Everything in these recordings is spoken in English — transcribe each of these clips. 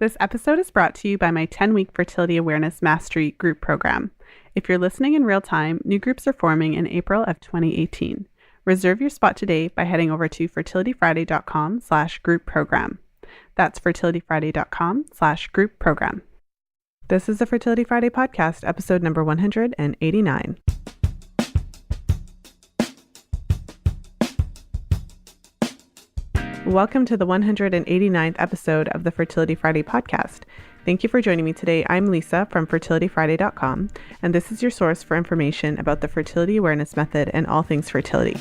This episode is brought to you by my 10-week Fertility Awareness Mastery group program. If you're listening in real time, new groups are forming in April of 2018. Reserve your spot today by heading over to fertilityfriday.com/group program. That's fertilityfriday.com/group program. This is the Fertility Friday podcast, episode number 189. Welcome to the 189th episode of the Fertility Friday podcast. Thank you for joining me today. I'm Lisa from fertilityfriday.com, and this is your source for information about the fertility awareness method and all things fertility.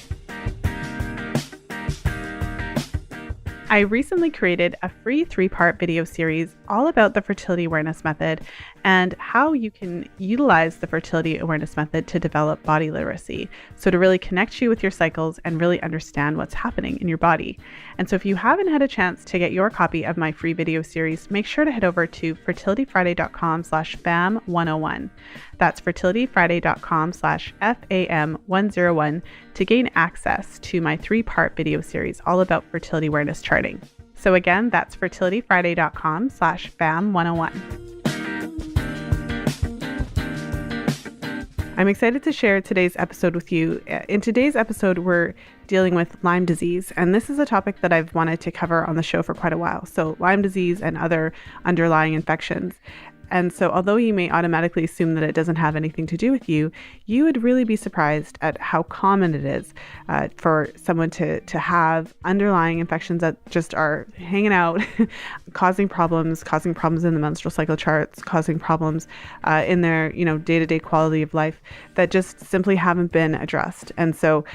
I recently created a free 3-part video series all about the fertility awareness method and how you can utilize the fertility awareness method to develop body literacy. So to really connect you with your cycles and really understand what's happening in your body. And so if you haven't had a chance to get your copy of my free video series, make sure to head over to fertilityfriday.com/FAM101. That's fertilityfriday.com/FAM101 to gain access to my 3-part video series all about fertility awareness charting. So again, that's fertilityfriday.com/FAM101. I'm excited to share today's episode with you. In today's episode, we're dealing with Lyme disease, and this is a topic that I've wanted to cover on the show for quite a while. So Lyme disease and other underlying infections. And so although you may automatically assume that it doesn't have anything to do with you, you would really be surprised at how common it is for someone to have underlying infections that just are hanging out, causing problems in the menstrual cycle charts, causing problems in their day-to-day quality of life that just simply haven't been addressed. And so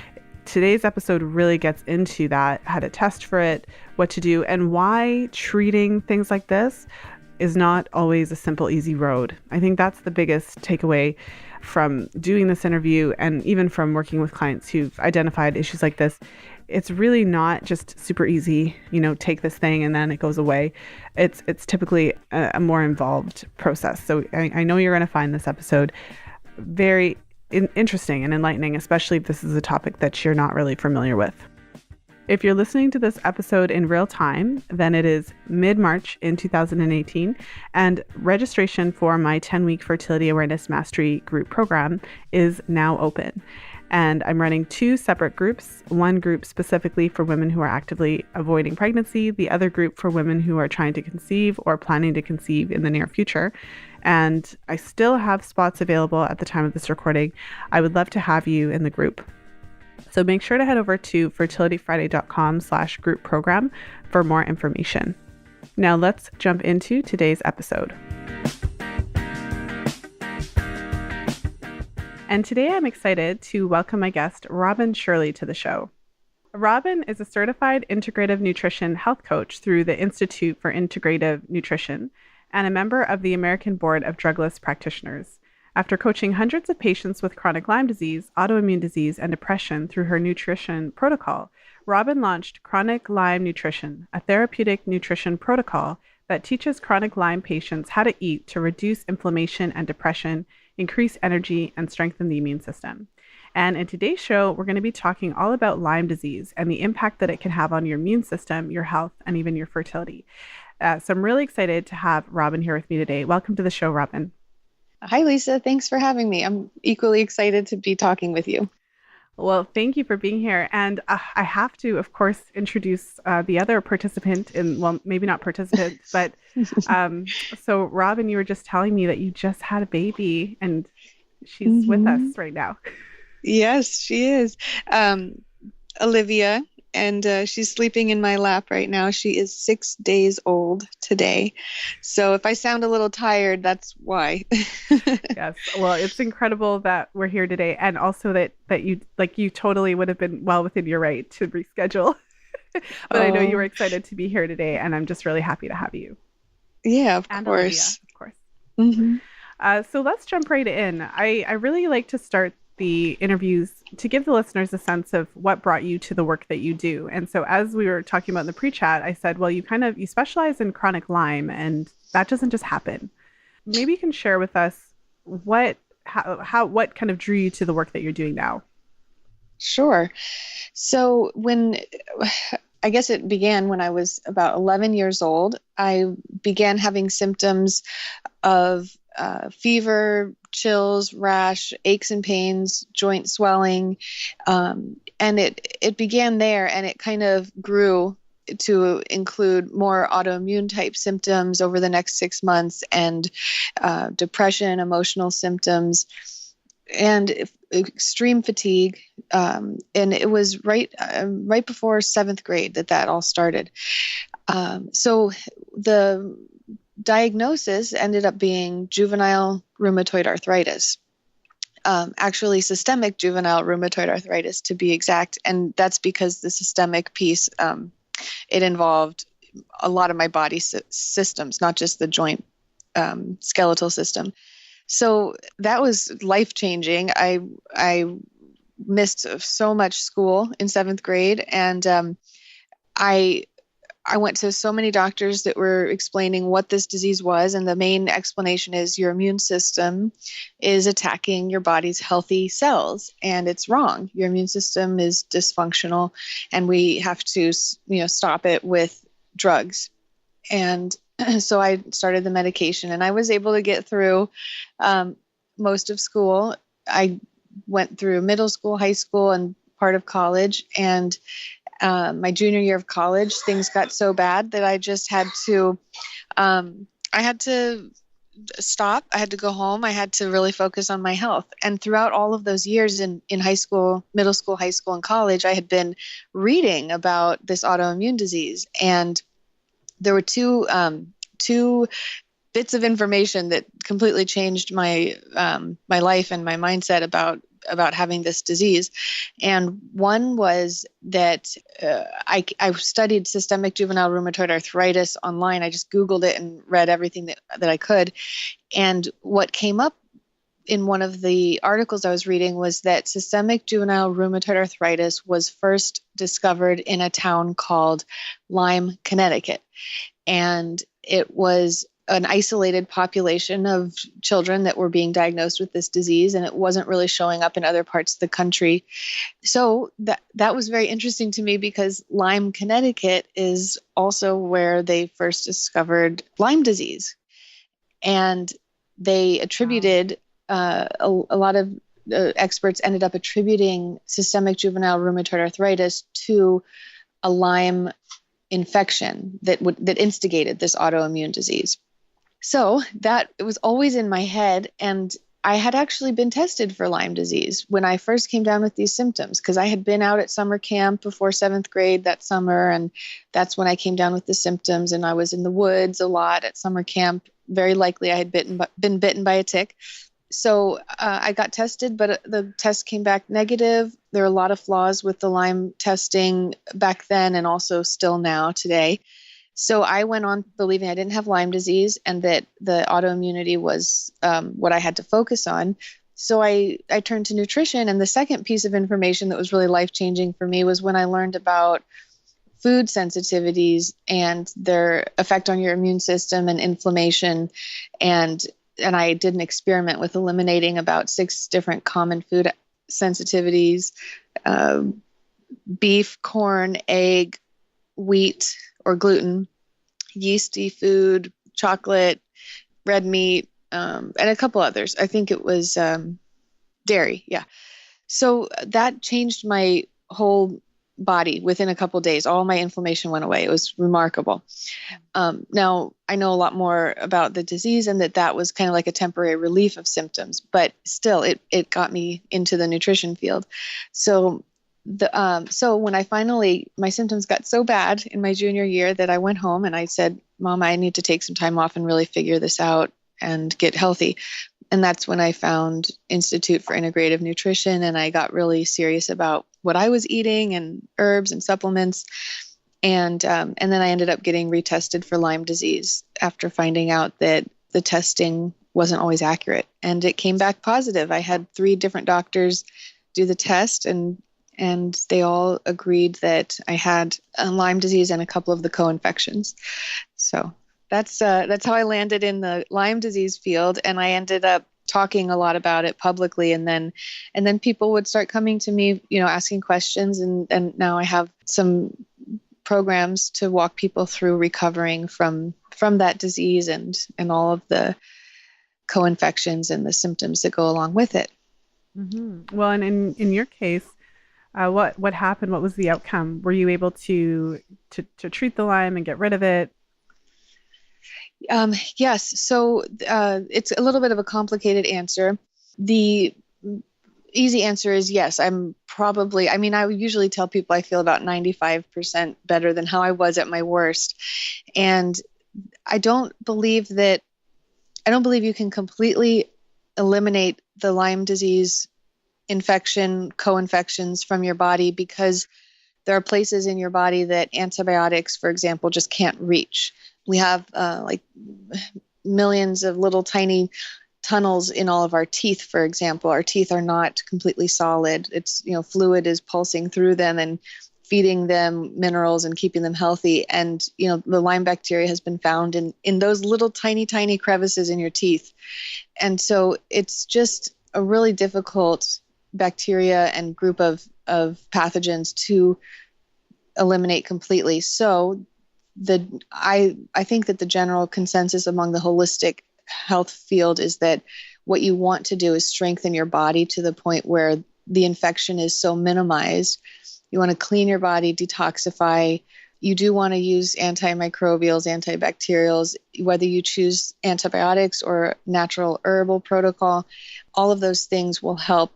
today's episode really gets into that, how to test for it, what to do, and why treating things like this is not always a simple, easy road. I think that's the biggest takeaway from doing this interview and even from working with clients who've identified issues like this. It's really not just super easy, take this thing and then it goes away. It's typically a more involved process. So I know you're going to find this episode very interesting and enlightening, especially if this is a topic that you're not really familiar with. If you're listening to this episode in real time, then it is mid-March in 2018, and registration for my 10-week Fertility Awareness Mastery group program is now open. And I'm running 2 separate groups, one group specifically for women who are actively avoiding pregnancy, the other group for women who are trying to conceive or planning to conceive in the near future. And I still have spots available at the time of this recording. I would love to have you in the group. So make sure to head over to fertilityfriday.com/group program for more information. Now let's jump into today's episode. And today I'm excited to welcome my guest, Robin Shirley, to the show. Robin is a certified integrative nutrition health coach through the Institute for Integrative Nutrition and a member of the American Board of Drugless Practitioners. After coaching hundreds of patients with chronic Lyme disease, autoimmune disease, and depression through her nutrition protocol, Robin launched Chronic Lyme Nutrition, a therapeutic nutrition protocol that teaches chronic Lyme patients how to eat to reduce inflammation and depression, increase energy, and strengthen the immune system. And in today's show, we're going to be talking all about Lyme disease and the impact that it can have on your immune system, your health, and even your fertility. So I'm really excited to have Robin here with me today. Welcome to the show, Robin. Hi, Lisa. Thanks for having me. I'm equally excited to be talking with you. Well, thank you for being here. And I have to, of course, introduce the other participant maybe not participant, but so Robin, you were just telling me that you just had a baby and she's with us right now. Yes, she is. Olivia. And she's sleeping in my lap right now. She is 6 days old today. So if I sound a little tired, that's why. Yes. Well, it's incredible that we're here today. And also that you totally would have been well within your right to reschedule. But I know you were excited to be here today. And I'm just really happy to have you. Yeah, of and course. Olivia, of course. Mm-hmm. So let's jump right in. I really like to start the interviews to give the listeners a sense of what brought you to the work that you do. And so as we were talking about in the pre-chat, I said, well, you specialize in chronic Lyme, and that doesn't just happen. Maybe you can share with us what kind of drew you to the work that you're doing now. Sure. So when I guess it began when I was about 11 years old. I began having symptoms of fever, chills, rash, aches and pains, joint swelling. And it began there, and it kind of grew to include more autoimmune type symptoms over the next 6 months, and depression, emotional symptoms, and extreme fatigue. And it was right before seventh grade that all started. So the diagnosis ended up being juvenile rheumatoid arthritis. Actually, systemic juvenile rheumatoid arthritis, to be exact. And that's because the systemic piece, it involved a lot of my body systems, not just the joint skeletal system. So that was life-changing. I missed so much school in seventh grade, and I went to so many doctors that were explaining what this disease was, and the main explanation is your immune system is attacking your body's healthy cells, and it's wrong. Your immune system is dysfunctional, and we have to, stop it with drugs. And so I started the medication, and I was able to get through most of school. I went through middle school, high school, and part of college, and my junior year of college, things got so bad that I just had to, I had to stop. I had to go home. I had to really focus on my health. And throughout all of those years in high school, middle school, high school, and college, I had been reading about this autoimmune disease. And there were two bits of information that completely changed my my life and my mindset about having this disease. And one was that I studied systemic juvenile rheumatoid arthritis online. I just Googled it and read everything that I could. And what came up in one of the articles I was reading was that systemic juvenile rheumatoid arthritis was first discovered in a town called Lyme, Connecticut. And it was an isolated population of children that were being diagnosed with this disease, and it wasn't really showing up in other parts of the country. So that was very interesting to me, because Lyme, Connecticut is also where they first discovered Lyme disease. And they attributed, a lot of experts ended up attributing systemic juvenile rheumatoid arthritis to a Lyme infection that instigated this autoimmune disease. So that it was always in my head, and I had actually been tested for Lyme disease when I first came down with these symptoms, because I had been out at summer camp before seventh grade that summer, and that's when I came down with the symptoms. And I was in the woods a lot at summer camp. Very likely I had been bitten by a tick. So I got tested, but the test came back negative. There are a lot of flaws with the Lyme testing back then, and also still now today. So I went on believing I didn't have Lyme disease, and that the autoimmunity was what I had to focus on. So I turned to nutrition. And the second piece of information that was really life-changing for me was when I learned about food sensitivities and their effect on your immune system and inflammation. And I did an experiment with eliminating about 6 different common food sensitivities: beef, corn, egg, wheat or gluten, yeasty food, chocolate, red meat, and a couple others. I think it was dairy. Yeah. So that changed my whole body within a couple of days. All my inflammation went away. It was remarkable. Now, I know a lot more about the disease, and that was kind of like a temporary relief of symptoms, but still it got me into the nutrition field. So so when my symptoms got so bad in my junior year that I went home and I said, Mom, I need to take some time off and really figure this out and get healthy. And that's when I found Institute for Integrative Nutrition, and I got really serious about what I was eating and herbs and supplements. And then I ended up getting retested for Lyme disease after finding out that the testing wasn't always accurate, and it came back positive. I had 3 different doctors do the test, and they all agreed that I had Lyme disease and a couple of the co-infections. So that's how I landed in the Lyme disease field, and I ended up talking a lot about it publicly, and then people would start coming to me, asking questions, and now I have some programs to walk people through recovering from that disease and all of the co-infections and the symptoms that go along with it. Mm-hmm. Well, and in your case, what happened? What was the outcome? Were you able to treat the Lyme and get rid of it? Yes. So it's a little bit of a complicated answer. The easy answer is yes. I would usually tell people I feel about 95% better than how I was at my worst. And I don't believe you can completely eliminate the Lyme disease infection, co-infections from your body, because there are places in your body that antibiotics, for example, just can't reach. We have like millions of little tiny tunnels in all of our teeth, for example. Our teeth are not completely solid. It's, fluid is pulsing through them and feeding them minerals and keeping them healthy. And, the Lyme bacteria has been found in those little tiny, tiny crevices in your teeth. And so it's just a really difficult bacteria and group of pathogens to eliminate completely. So I think that the general consensus among the holistic health field is that what you want to do is strengthen your body to the point where the infection is so minimized. You want to clean your body, detoxify. You do want to use antimicrobials, antibacterials, whether you choose antibiotics or natural herbal protocol. All of those things will help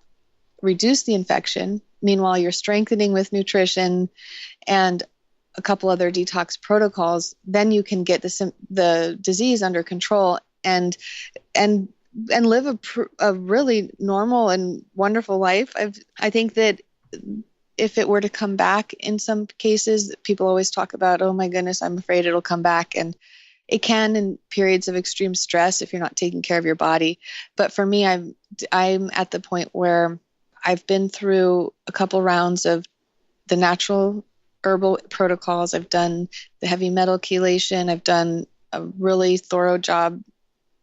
reduce the infection. Meanwhile, you're strengthening with nutrition and a couple other detox protocols. Then you can get the disease under control and live a really normal and wonderful life. I think that if it were to come back in some cases, people always talk about, oh my goodness, I'm afraid it'll come back. And it can in periods of extreme stress if you're not taking care of your body. But for me, I'm at the point where I've been through a couple rounds of the natural herbal protocols. I've done the heavy metal chelation. I've done a really thorough job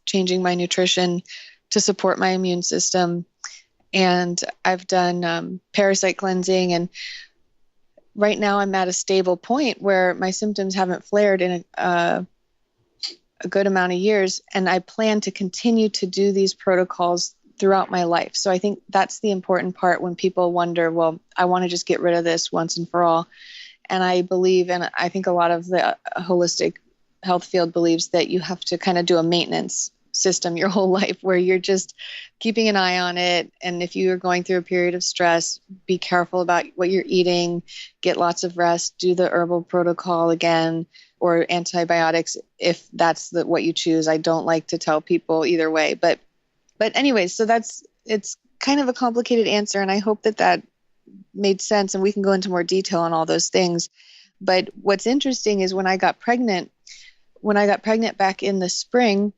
changing my nutrition to support my immune system. And I've done parasite cleansing. And right now I'm at a stable point where my symptoms haven't flared in a good amount of years. And I plan to continue to do these protocols throughout my life. So I think that's the important part when people wonder, well, I want to just get rid of this once and for all. And I believe, and I think a lot of the holistic health field believes that you have to kind of do a maintenance system your whole life where you're just keeping an eye on it. And if you are going through a period of stress, be careful about what you're eating, get lots of rest, do the herbal protocol again, or antibiotics if that's what you choose. I don't like to tell people either way, but anyways, so it's kind of a complicated answer. And I hope that made sense, and we can go into more detail on all those things. But what's interesting is when I got pregnant back in the spring,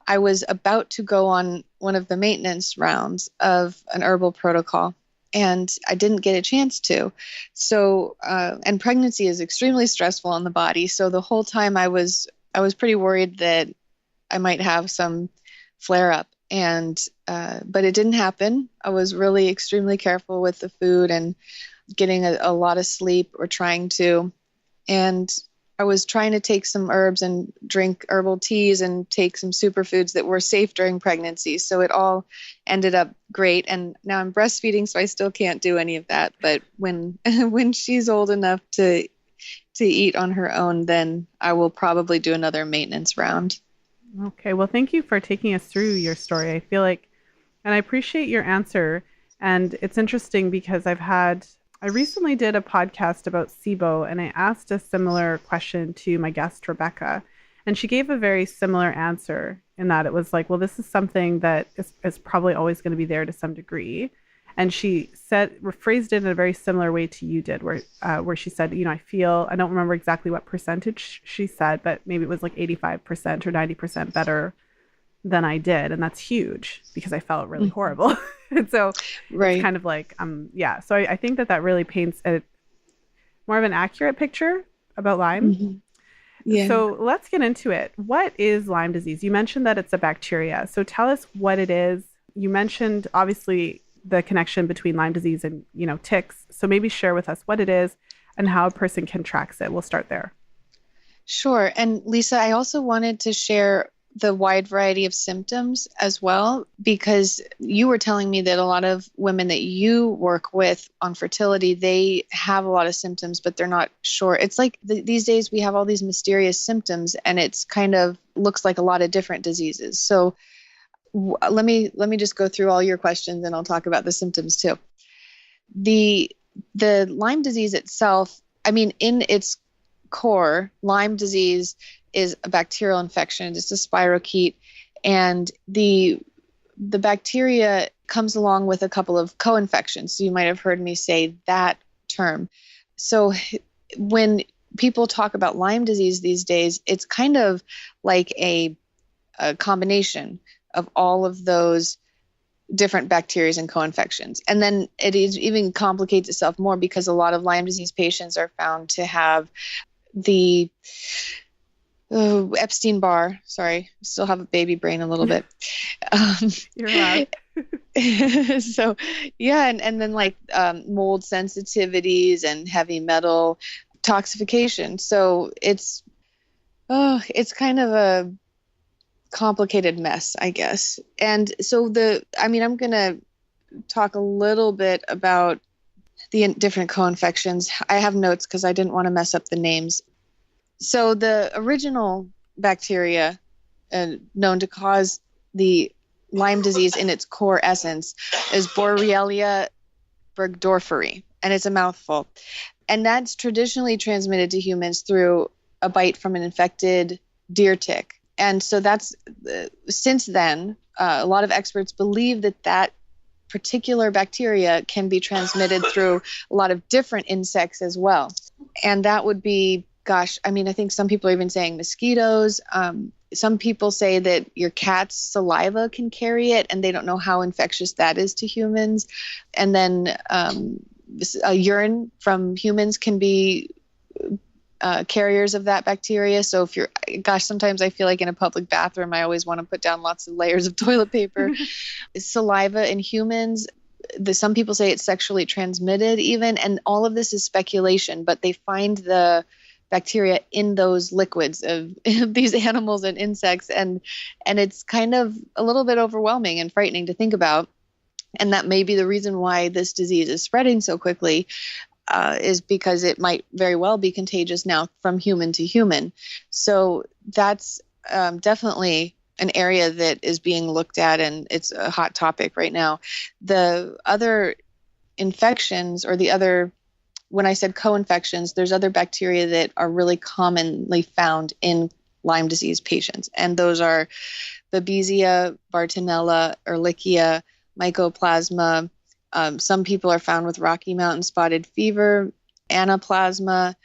I was about to go on one of the maintenance rounds of an herbal protocol, and I didn't get a chance to. So, and pregnancy is extremely stressful on the body. So the whole time I was pretty worried that I might have some flare up. But it didn't happen. I was really extremely careful with the food and getting a lot of sleep, or trying to. And I was trying to take some herbs and drink herbal teas and take some superfoods that were safe during pregnancy. So it all ended up great. And now I'm breastfeeding, so I still can't do any of that. But when she's old enough to eat on her own, then I will probably do another maintenance round. Okay. Well, thank you for taking us through your story. I feel like, and I appreciate your answer. And it's interesting because I recently did a podcast about SIBO, and I asked a similar question to my guest, Rebecca, and she gave a very similar answer in that it was like, well, this is something that is probably always going to be there to some degree. And she phrased it in a very similar way to you did, where she said, I don't remember exactly what percentage she said, but maybe it was like 85% or 90% better than I did. And that's huge because I felt really horrible. And so It's kind of like, So I think that really paints more of an accurate picture about Lyme. Mm-hmm. Yeah. So let's get into it. What is Lyme disease? You mentioned that it's a bacteria. So tell us what it is. You mentioned obviously the connection between Lyme disease and, ticks. So maybe share with us what it is, and how a person can track it. We'll start there. Sure. And Lisa, I also wanted to share the wide variety of symptoms as well, because you were telling me that a lot of women that you work with on fertility, they have a lot of symptoms, but they're not sure. It's like these days we have all these mysterious symptoms, and it's kind of looks like a lot of different diseases. So let me just go through all your questions, and I'll talk about the symptoms too. The Lyme disease itself, I mean, in its core, Lyme disease is a bacterial infection. It's a spirochete, and the bacteria comes along with a couple of co-infections. So you might have heard me say that term. So when people talk about Lyme disease these days, it's kind of like a combination of all of those different bacteria and co-infections. And then it even complicates itself more because a lot of Lyme disease patients are found to have the Epstein-Barr. Sorry, still have a baby brain a little bit. You're allowed. So, yeah, and then like mold sensitivities and heavy metal toxification. So it's kind of a complicated mess, I guess. And so I'm going to talk a little bit about the different co-infections. I have notes because I didn't want to mess up the names. So the original bacteria known to cause the Lyme disease in its core essence is Borrelia burgdorferi, and it's a mouthful. And that's traditionally transmitted to humans through a bite from an infected deer tick. And so that's since then, a lot of experts believe that particular bacteria can be transmitted through a lot of different insects as well. And that would be, I think some people are even saying mosquitoes. Some people say that your cat's saliva can carry it, and they don't know how infectious that is to humans. And then urine from humans can be carriers of that bacteria. So sometimes I feel like in a public bathroom, I always want to put down lots of layers of toilet paper. Saliva in humans, some people say it's sexually transmitted even, and all of this is speculation, but they find the bacteria in those liquids of these animals and insects, and it's kind of a little bit overwhelming and frightening to think about. And that may be the reason why this disease is spreading so quickly, is because it might very well be contagious now from human to human. So that's definitely an area that is being looked at, and it's a hot topic right now. The other infections, or when I said co-infections, there's other bacteria that are really commonly found in Lyme disease patients. And those are Babesia, Bartonella, Ehrlichia, Mycoplasma. Some people are found with Rocky Mountain spotted fever, Anaplasma,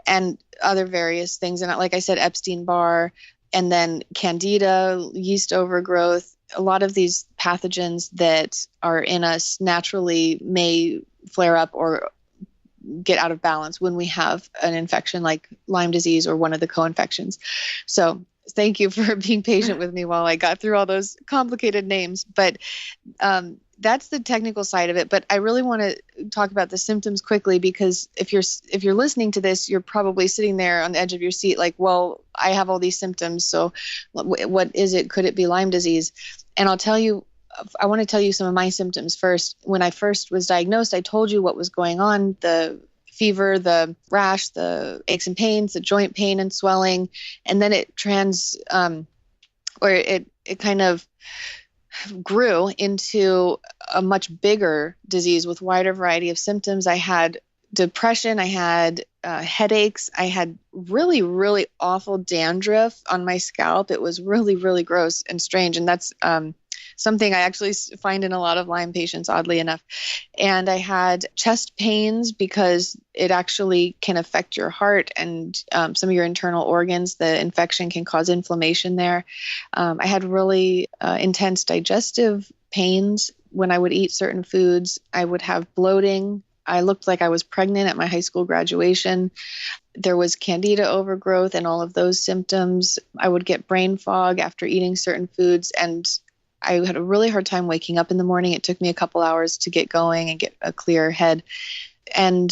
and other various things. And like I said, Epstein-Barr, and then Candida, yeast overgrowth. A lot of these pathogens that are in us naturally may flare up or get out of balance when we have an infection like Lyme disease or one of the co-infections. So thank you for being patient with me while I got through all those complicated names. But that's the technical side of it. But I really want to talk about the symptoms quickly, because if you're listening to this, you're probably sitting there on the edge of your seat like, well, I have all these symptoms. So what is it? Could it be Lyme disease? And I want to tell you some of my symptoms first. When I first was diagnosed, I told you what was going on: the fever, the rash, the aches and pains, the joint pain and swelling. And then it kind of grew into a much bigger disease with wider variety of symptoms. I had depression, I had headaches, I had really, really awful dandruff on my scalp. It was really, really gross and strange. And that's something I actually find in a lot of Lyme patients, oddly enough. And I had chest pains because it actually can affect your heart and some of your internal organs. The infection can cause inflammation there. I had really intense digestive pains when I would eat certain foods. I would have bloating. I looked like I was pregnant at my high school graduation. There was candida overgrowth and all of those symptoms. I would get brain fog after eating certain foods, and I had a really hard time waking up in the morning. It took me a couple hours to get going and get a clear head. And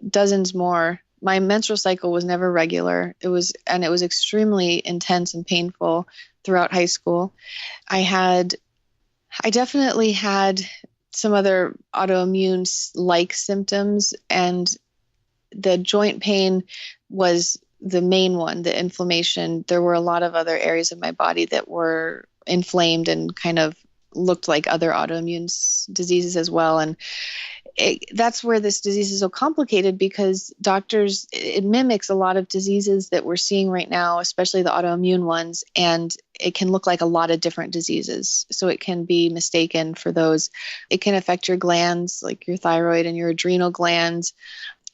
dozens more. My menstrual cycle was never regular. And it was extremely intense and painful throughout high school. I definitely had some other autoimmune like symptoms, and the joint pain was the main one, the inflammation. There were a lot of other areas of my body that were inflamed and kind of looked like other autoimmune diseases as well. And that's where this disease is so complicated, because it mimics a lot of diseases that we're seeing right now, especially the autoimmune ones, and it can look like a lot of different diseases. So it can be mistaken for those. It can affect your glands, like your thyroid and your adrenal glands.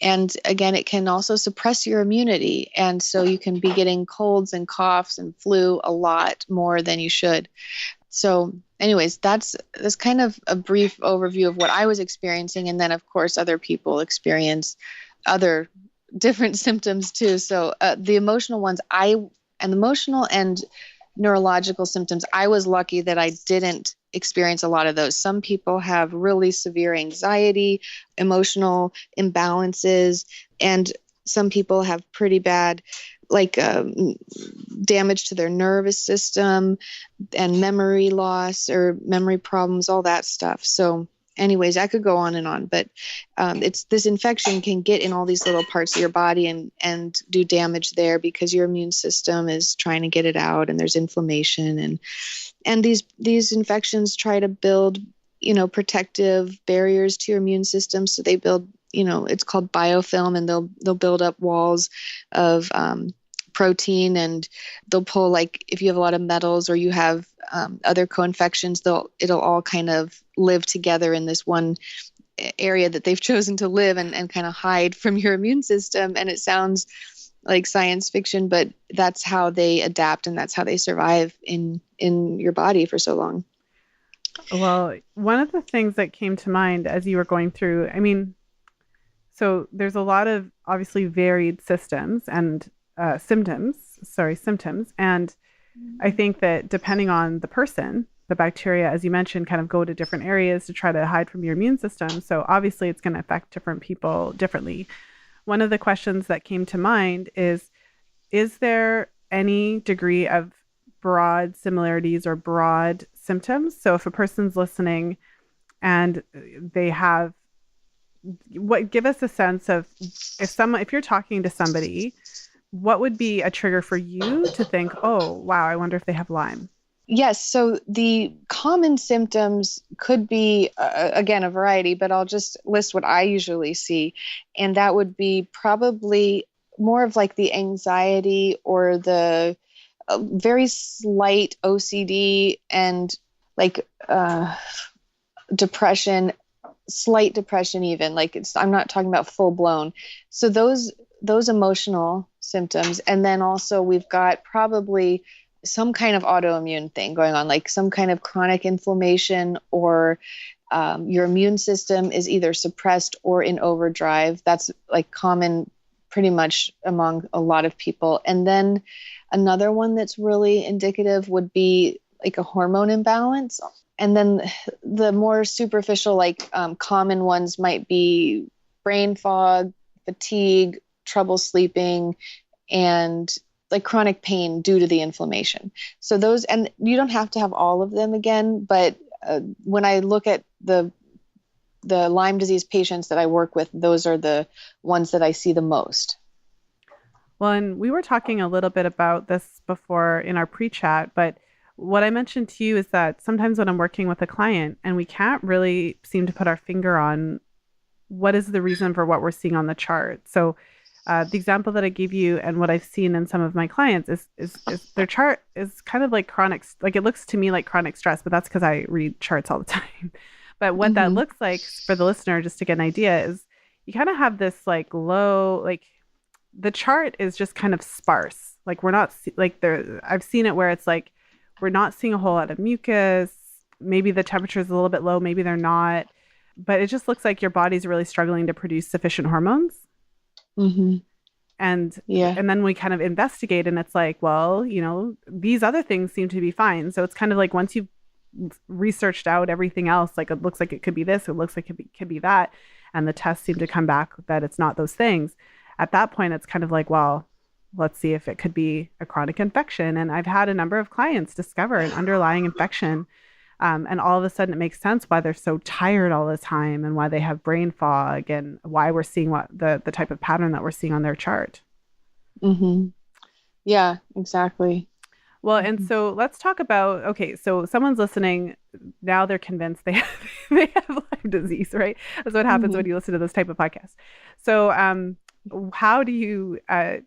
And again, it can also suppress your immunity. And so you can be getting colds and coughs and flu a lot more than you should. So anyways, that's kind of a brief overview of what I was experiencing. And then, of course, other people experience other different symptoms too. So the emotional ones, emotional and neurological symptoms, I was lucky that I didn't experience a lot of those. Some people have really severe anxiety, emotional imbalances, and some people have pretty bad damage to their nervous system and memory loss or memory problems, all that stuff. So anyways, I could go on and on, but this infection can get in all these little parts of your body and do damage there because your immune system is trying to get it out, and there's inflammation, and these infections try to build, protective barriers to your immune system. So they build, it's called biofilm, and they'll build up walls of protein, and they'll pull, like if you have a lot of metals or you have other co-infections, it'll all kind of live together in this one area that they've chosen to live and kind of hide from your immune system. And it sounds like science fiction, but that's how they adapt, and that's how they survive in your body for so long. Well, one of the things that came to mind as you were going through, so there's a lot of obviously varied systems and symptoms. And I think that depending on the person, the bacteria, as you mentioned, kind of go to different areas to try to hide from your immune system. So obviously it's going to affect different people differently. One of the questions that came to mind is there any degree of broad similarities or broad symptoms? So if a person's listening and they have give us a sense of if you're talking to somebody, what would be a trigger for you to think, oh, wow, I wonder if they have Lyme? Yes. So the common symptoms could be, again, a variety, but I'll just list what I usually see. And that would be probably more of like the anxiety or the very slight OCD and like depression, slight depression even. I'm not talking about full blown. So those emotional symptoms. And then also we've got probably some kind of autoimmune thing going on, like some kind of chronic inflammation, or your immune system is either suppressed or in overdrive. That's like common pretty much among a lot of people. And then another one that's really indicative would be like a hormone imbalance. And then the more superficial, common ones might be brain fog, fatigue, trouble sleeping, and like chronic pain due to the inflammation. So those, and you don't have to have all of them again, but when I look at the Lyme disease patients that I work with, those are the ones that I see the most. Well, and we were talking a little bit about this before in our pre-chat, but what I mentioned to you is that sometimes when I'm working with a client and we can't really seem to put our finger on what is the reason for what we're seeing on the chart. So the example that I gave you and what I've seen in some of my clients is their chart is kind of like chronic, like it looks to me like chronic stress, but that's because I read charts all the time. But what that looks like for the listener, just to get an idea, is you kind of have this like low, like the chart is just kind of sparse. Like we're not like there. I've seen it where it's like we're not seeing a whole lot of mucus. Maybe the temperature is a little bit low. Maybe they're not. But it just looks like your body's really struggling to produce sufficient hormones. Mm-hmm. And then we kind of investigate, and it's like, well, these other things seem to be fine. So it's kind of like once you've researched out everything else, like it looks like it could be this, it looks like it could be that. and the tests seem to come back that it's not those things, at that point, it's kind of like, well, let's see if it could be a chronic infection. And I've had a number of clients discover an underlying infection. And all of a sudden, it makes sense why they're so tired all the time and why they have brain fog and why we're seeing what the type of pattern that we're seeing on their chart. Mm-hmm. Yeah, exactly. Well, and so let's talk about, okay, so someone's listening, now they're convinced they have Lyme disease, right? That's what happens when you listen to this type of podcast. So how do you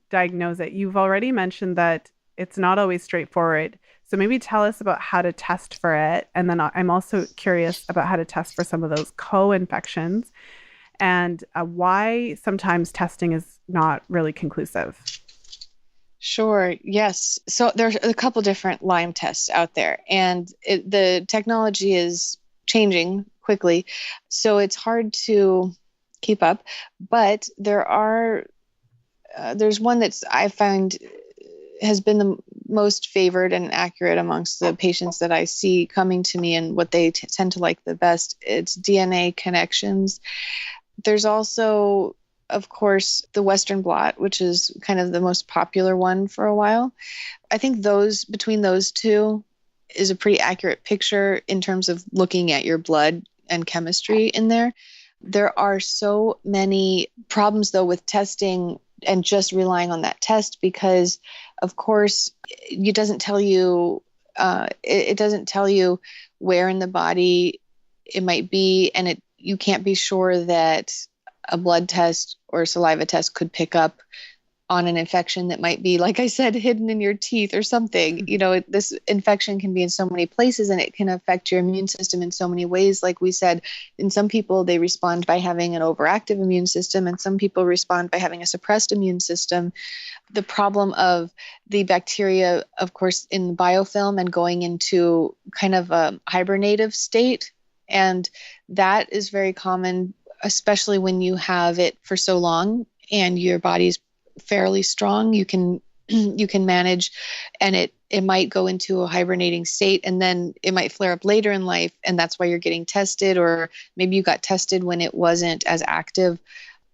diagnose it? You've already mentioned that it's not always straightforward. So maybe tell us about how to test for it. And then I'm also curious about how to test for some of those co-infections and why sometimes testing is not really conclusive. Sure. Yes. So there's a couple different Lyme tests out there, and the technology is changing quickly, so it's hard to keep up. But there's one that's I find has been the most favored and accurate amongst the patients that I see coming to me, and what they tend to like the best. It's DNA connections. There's also, of course, the Western blot, which is kind of the most popular one for a while. I think between those two is a pretty accurate picture in terms of looking at your blood and chemistry in there. There are so many problems, though, with testing and just relying on that test because, of course, it doesn't tell you where in the body it might be, and you can't be sure that a blood test or a saliva test could pick up on an infection that might be, like I said, hidden in your teeth or something. This infection can be in so many places, and it can affect your immune system in so many ways. Like we said, in some people, they respond by having an overactive immune system, and some people respond by having a suppressed immune system. The problem of the bacteria, of course, in the biofilm and going into kind of a hibernative state. And that is very common, especially when you have it for so long and your body's fairly strong. You can manage, and it might go into a hibernating state, and then it might flare up later in life, and that's why you're getting tested. Or maybe you got tested when it wasn't as active.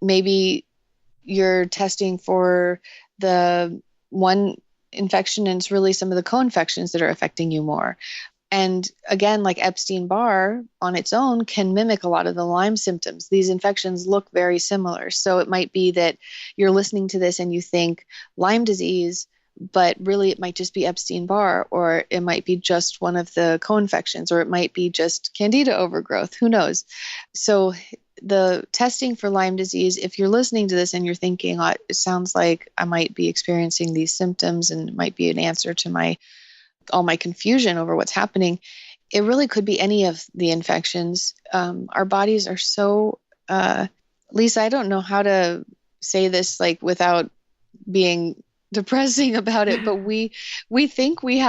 Maybe you're testing for the one infection and it's really some of the co-infections that are affecting you more. And again, like Epstein-Barr on its own can mimic a lot of the Lyme symptoms. These infections look very similar. So it might be that you're listening to this and you think Lyme disease, but really it might just be Epstein-Barr, or it might be just one of the co-infections, or it might be just Candida overgrowth. Who knows? So the testing for Lyme disease, if you're listening to this and you're thinking, it sounds like I might be experiencing these symptoms and it might be an answer to all my confusion over what's happening, it really could be any of the infections. Our bodies are so, Lisa, I don't know how to say this without being depressing about it, but we think we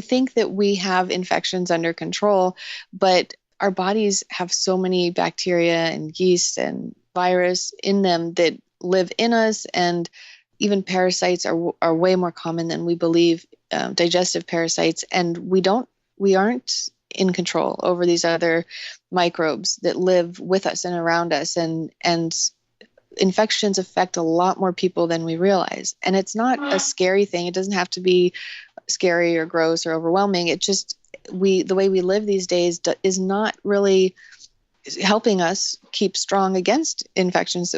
think that we have infections under control, but our bodies have so many bacteria and yeast and virus in them that live in us, and even parasites are way more common than we believe, digestive parasites, and we aren't in control over these other microbes that live with us and around us, and infections affect a lot more people than we realize. And it's not a scary thing. It doesn't have to be scary or gross or overwhelming. It just the way we live these days is not really helping us keep strong against pathogens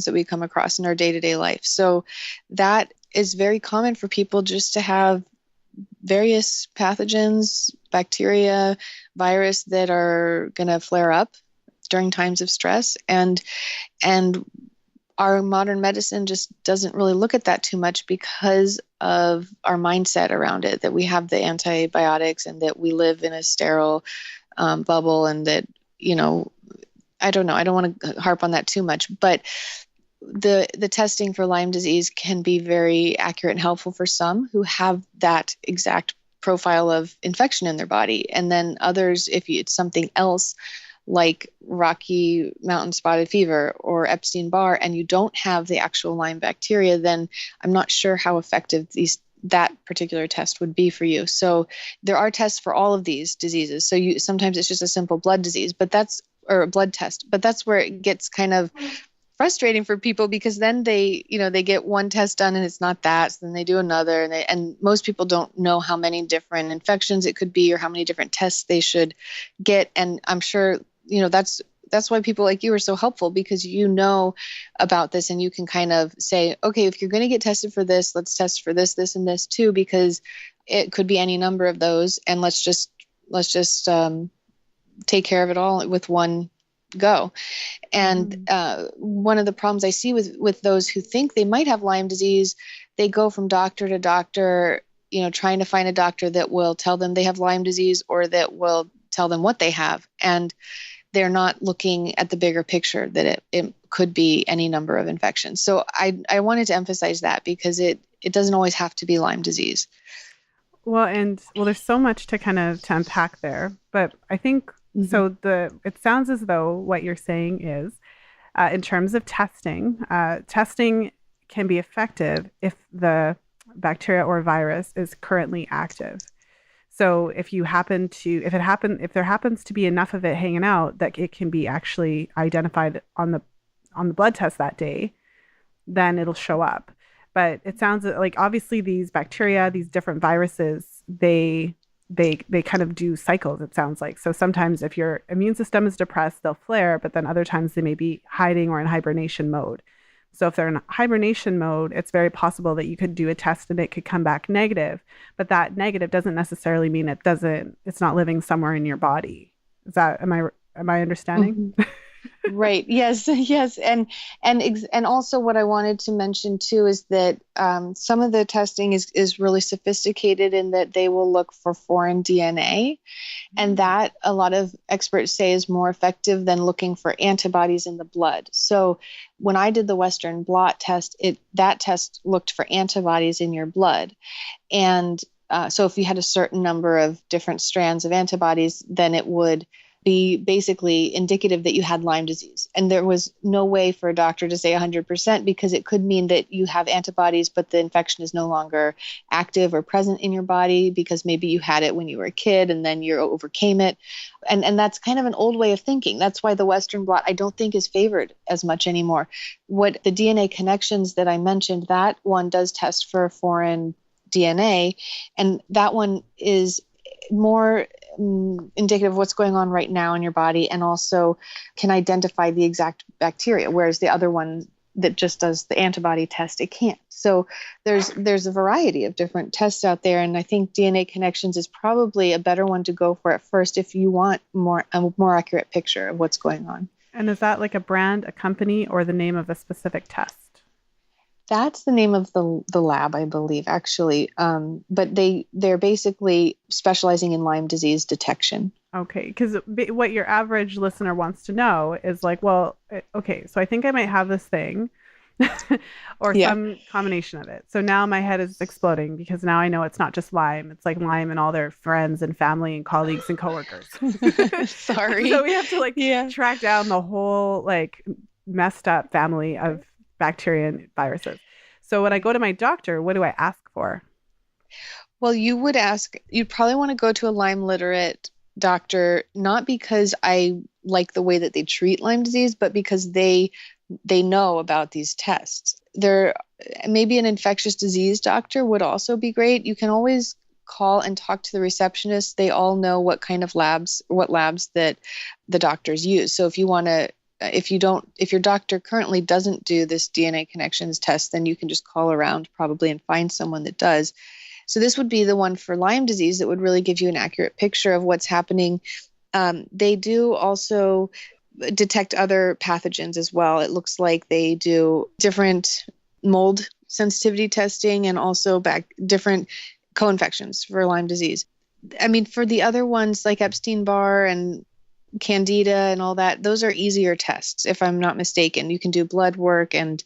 that we come across in our day-to-day life. So that is very common for people, just to have various pathogens, bacteria, virus that are going to flare up during times of stress. And our modern medicine just doesn't really look at that too much because of our mindset around it, that we have the antibiotics and that we live in a sterile bubble, and that, I don't know. I don't want to harp on that too much, but the testing for Lyme disease can be very accurate and helpful for some who have that exact profile of infection in their body. And then others, if it's something else like Rocky Mountain spotted fever or Epstein-Barr, and you don't have the actual Lyme bacteria, then I'm not sure how effective that particular test would be for you. So there are tests for all of these diseases. So sometimes it's just a simple blood disease, but that's or a blood test. But that's where it gets kind of frustrating for people, because then they get one test done and it's not that. So then they do another, and most people don't know how many different infections it could be or how many different tests they should get. And I'm sure, that's why people like you are so helpful, because you know about this and you can kind of say, okay, if you're going to get tested for this, let's test for this, this, and this too, because it could be any number of those. And let's just take care of it all with one go. And one of the problems I see with those who think they might have Lyme disease, they go from doctor to doctor, trying to find a doctor that will tell them they have Lyme disease or that will tell them what they have. And they're not looking at the bigger picture, that it could be any number of infections. So I wanted to emphasize that, because it doesn't always have to be Lyme disease. Well, there's so much to unpack there, but I think so. It sounds as though what you're saying is, in terms of testing, testing can be effective if the bacteria or virus is currently active. So if there happens to be enough of it hanging out that it can be actually identified on the blood test that day, then it'll show up. But it sounds like obviously these bacteria, these different viruses, they kind of do cycles, it sounds like. So sometimes if your immune system is depressed, they'll flare, but then other times they may be hiding or in hibernation mode. So if they're in hibernation mode, it's very possible that you could do a test and it could come back negative, but that negative doesn't necessarily mean it's not living somewhere in your body. Am I understanding? Mm-hmm. Right. Yes. Yes. And also what I wanted to mention too is that some of the testing is really sophisticated in that they will look for foreign DNA, and that a lot of experts say is more effective than looking for antibodies in the blood. So when I did the Western blot test, that test looked for antibodies in your blood. And so if you had a certain number of different strands of antibodies, then it would be basically indicative that you had Lyme disease. And there was no way for a doctor to say 100%, because it could mean that you have antibodies, but the infection is no longer active or present in your body because maybe you had it when you were a kid and then you overcame it. And that's kind of an old way of thinking. That's why the Western blot I don't think is favored as much anymore. What the DNA connections that I mentioned, that one does test for foreign DNA, and that one is more indicative of what's going on right now in your body, and also can identify the exact bacteria, whereas the other one that just does the antibody test, it can't. So there's a variety of different tests out there, and I think DNA connections is probably a better one to go for at first if you want a more accurate picture of what's going on. And is that like a brand, a company, or the name of a specific test? That's the name of the lab, I believe, actually. But they're basically specializing in Lyme disease detection. Okay, because what your average listener wants to know is like, well, okay, so I think I might have this thing or some combination of it. So now my head is exploding, because now I know it's not just Lyme. It's like Lyme and all their friends and family and colleagues and coworkers. Sorry. So we have to track down the whole messed up family of bacteria and viruses. So when I go to my doctor, what do I ask for? Well, you'd probably want to go to a Lyme literate doctor, not because I like the way that they treat Lyme disease, but because they know about these tests. Maybe an infectious disease doctor would also be great. You can always call and talk to the receptionist. They all know what labs that the doctors use. So if your doctor currently doesn't do this DNA connections test, then you can just call around probably and find someone that does. So this would be the one for Lyme disease that would really give you an accurate picture of what's happening. They do also detect other pathogens as well. It looks like they do different mold sensitivity testing and also different co-infections for Lyme disease. I mean, for the other ones like Epstein-Barr and Candida and all that, those are easier tests, if I'm not mistaken. You can do blood work and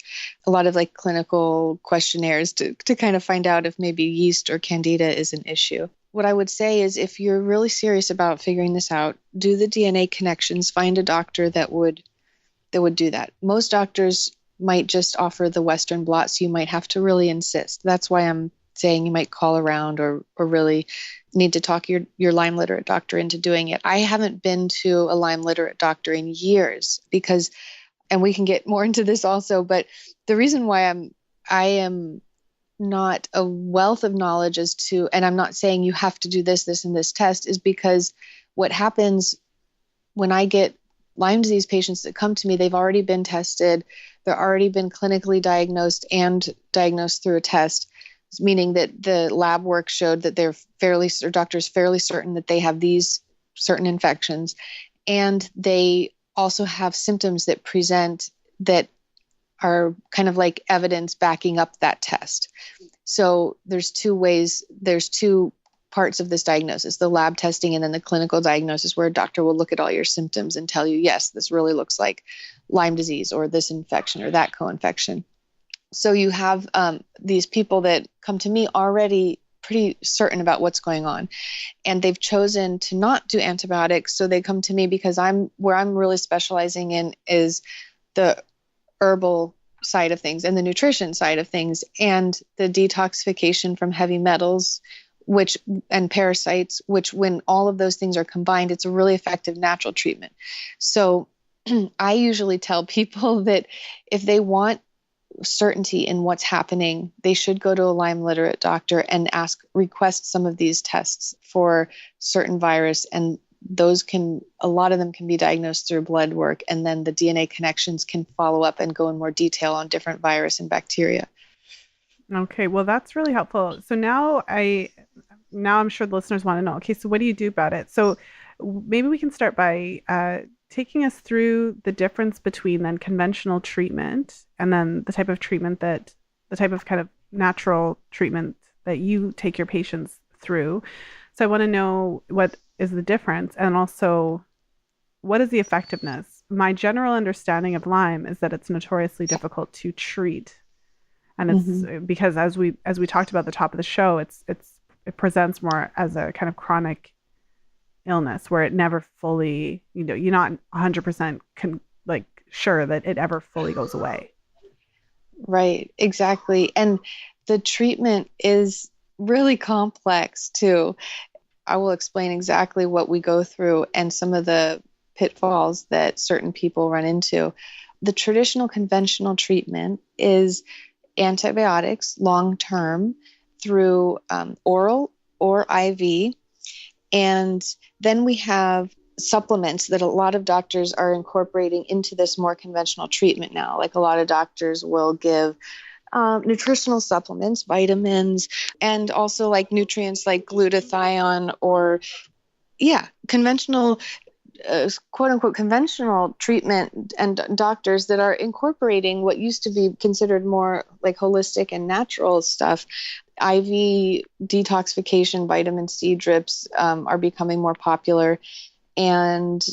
a lot of clinical questionnaires to kind of find out if maybe yeast or Candida is an issue. What I would say is, if you're really serious about figuring this out, do the DNA connections, find a doctor that would do that. Most doctors might just offer the Western blot, so you might have to really insist. That's why I'm saying you might call around or really need to talk your Lyme literate doctor into doing it. I haven't been to a Lyme literate doctor in years because, and we can get more into this also, but the reason why I am not a wealth of knowledge as to, and I'm not saying you have to do this, this, and this test, is because what happens when I get Lyme disease patients that come to me, they've already been tested, they're already been clinically diagnosed and diagnosed through a test, meaning that the lab work showed that doctor's fairly certain that they have these certain infections, and they also have symptoms that present that are kind of like evidence backing up that test. So there's two parts of this diagnosis, the lab testing and then the clinical diagnosis, where a doctor will look at all your symptoms and tell you, yes, this really looks like Lyme disease or this infection or that co-infection. So you have these people that come to me already pretty certain about what's going on, and they've chosen to not do antibiotics. So they come to me because where I'm really specializing in is the herbal side of things and the nutrition side of things and the detoxification from heavy metals, and parasites, which when all of those things are combined, it's a really effective natural treatment. So I usually tell people that if they want certainty in what's happening, they should go to a Lyme literate doctor and request some of these tests for certain virus. And a lot of them can be diagnosed through blood work. And then the DNA connections can follow up and go in more detail on different virus and bacteria. Okay, well, that's really helpful. So now I'm sure the listeners want to know, okay, so what do you do about it? So maybe we can start by taking us through the difference between then conventional treatment and then the type of kind of natural treatment that you take your patients through. So I want to know what is the difference, and also what is the effectiveness? My general understanding of Lyme is that it's notoriously difficult to treat. And it's because as we talked about at the top of the show, it presents more as a kind of chronic illness where it never fully, you're not 100% sure that it ever fully goes away. Right, exactly. And the treatment is really complex too. I will explain exactly what we go through and some of the pitfalls that certain people run into. The traditional conventional treatment is antibiotics long-term through oral or IV. And then we have supplements that a lot of doctors are incorporating into this more conventional treatment now. Like a lot of doctors will give nutritional supplements, vitamins, and also like nutrients like glutathione or, conventional, quote unquote, conventional treatment, and doctors that are incorporating what used to be considered more like holistic and natural stuff. IV detoxification, vitamin C drips are becoming more popular, and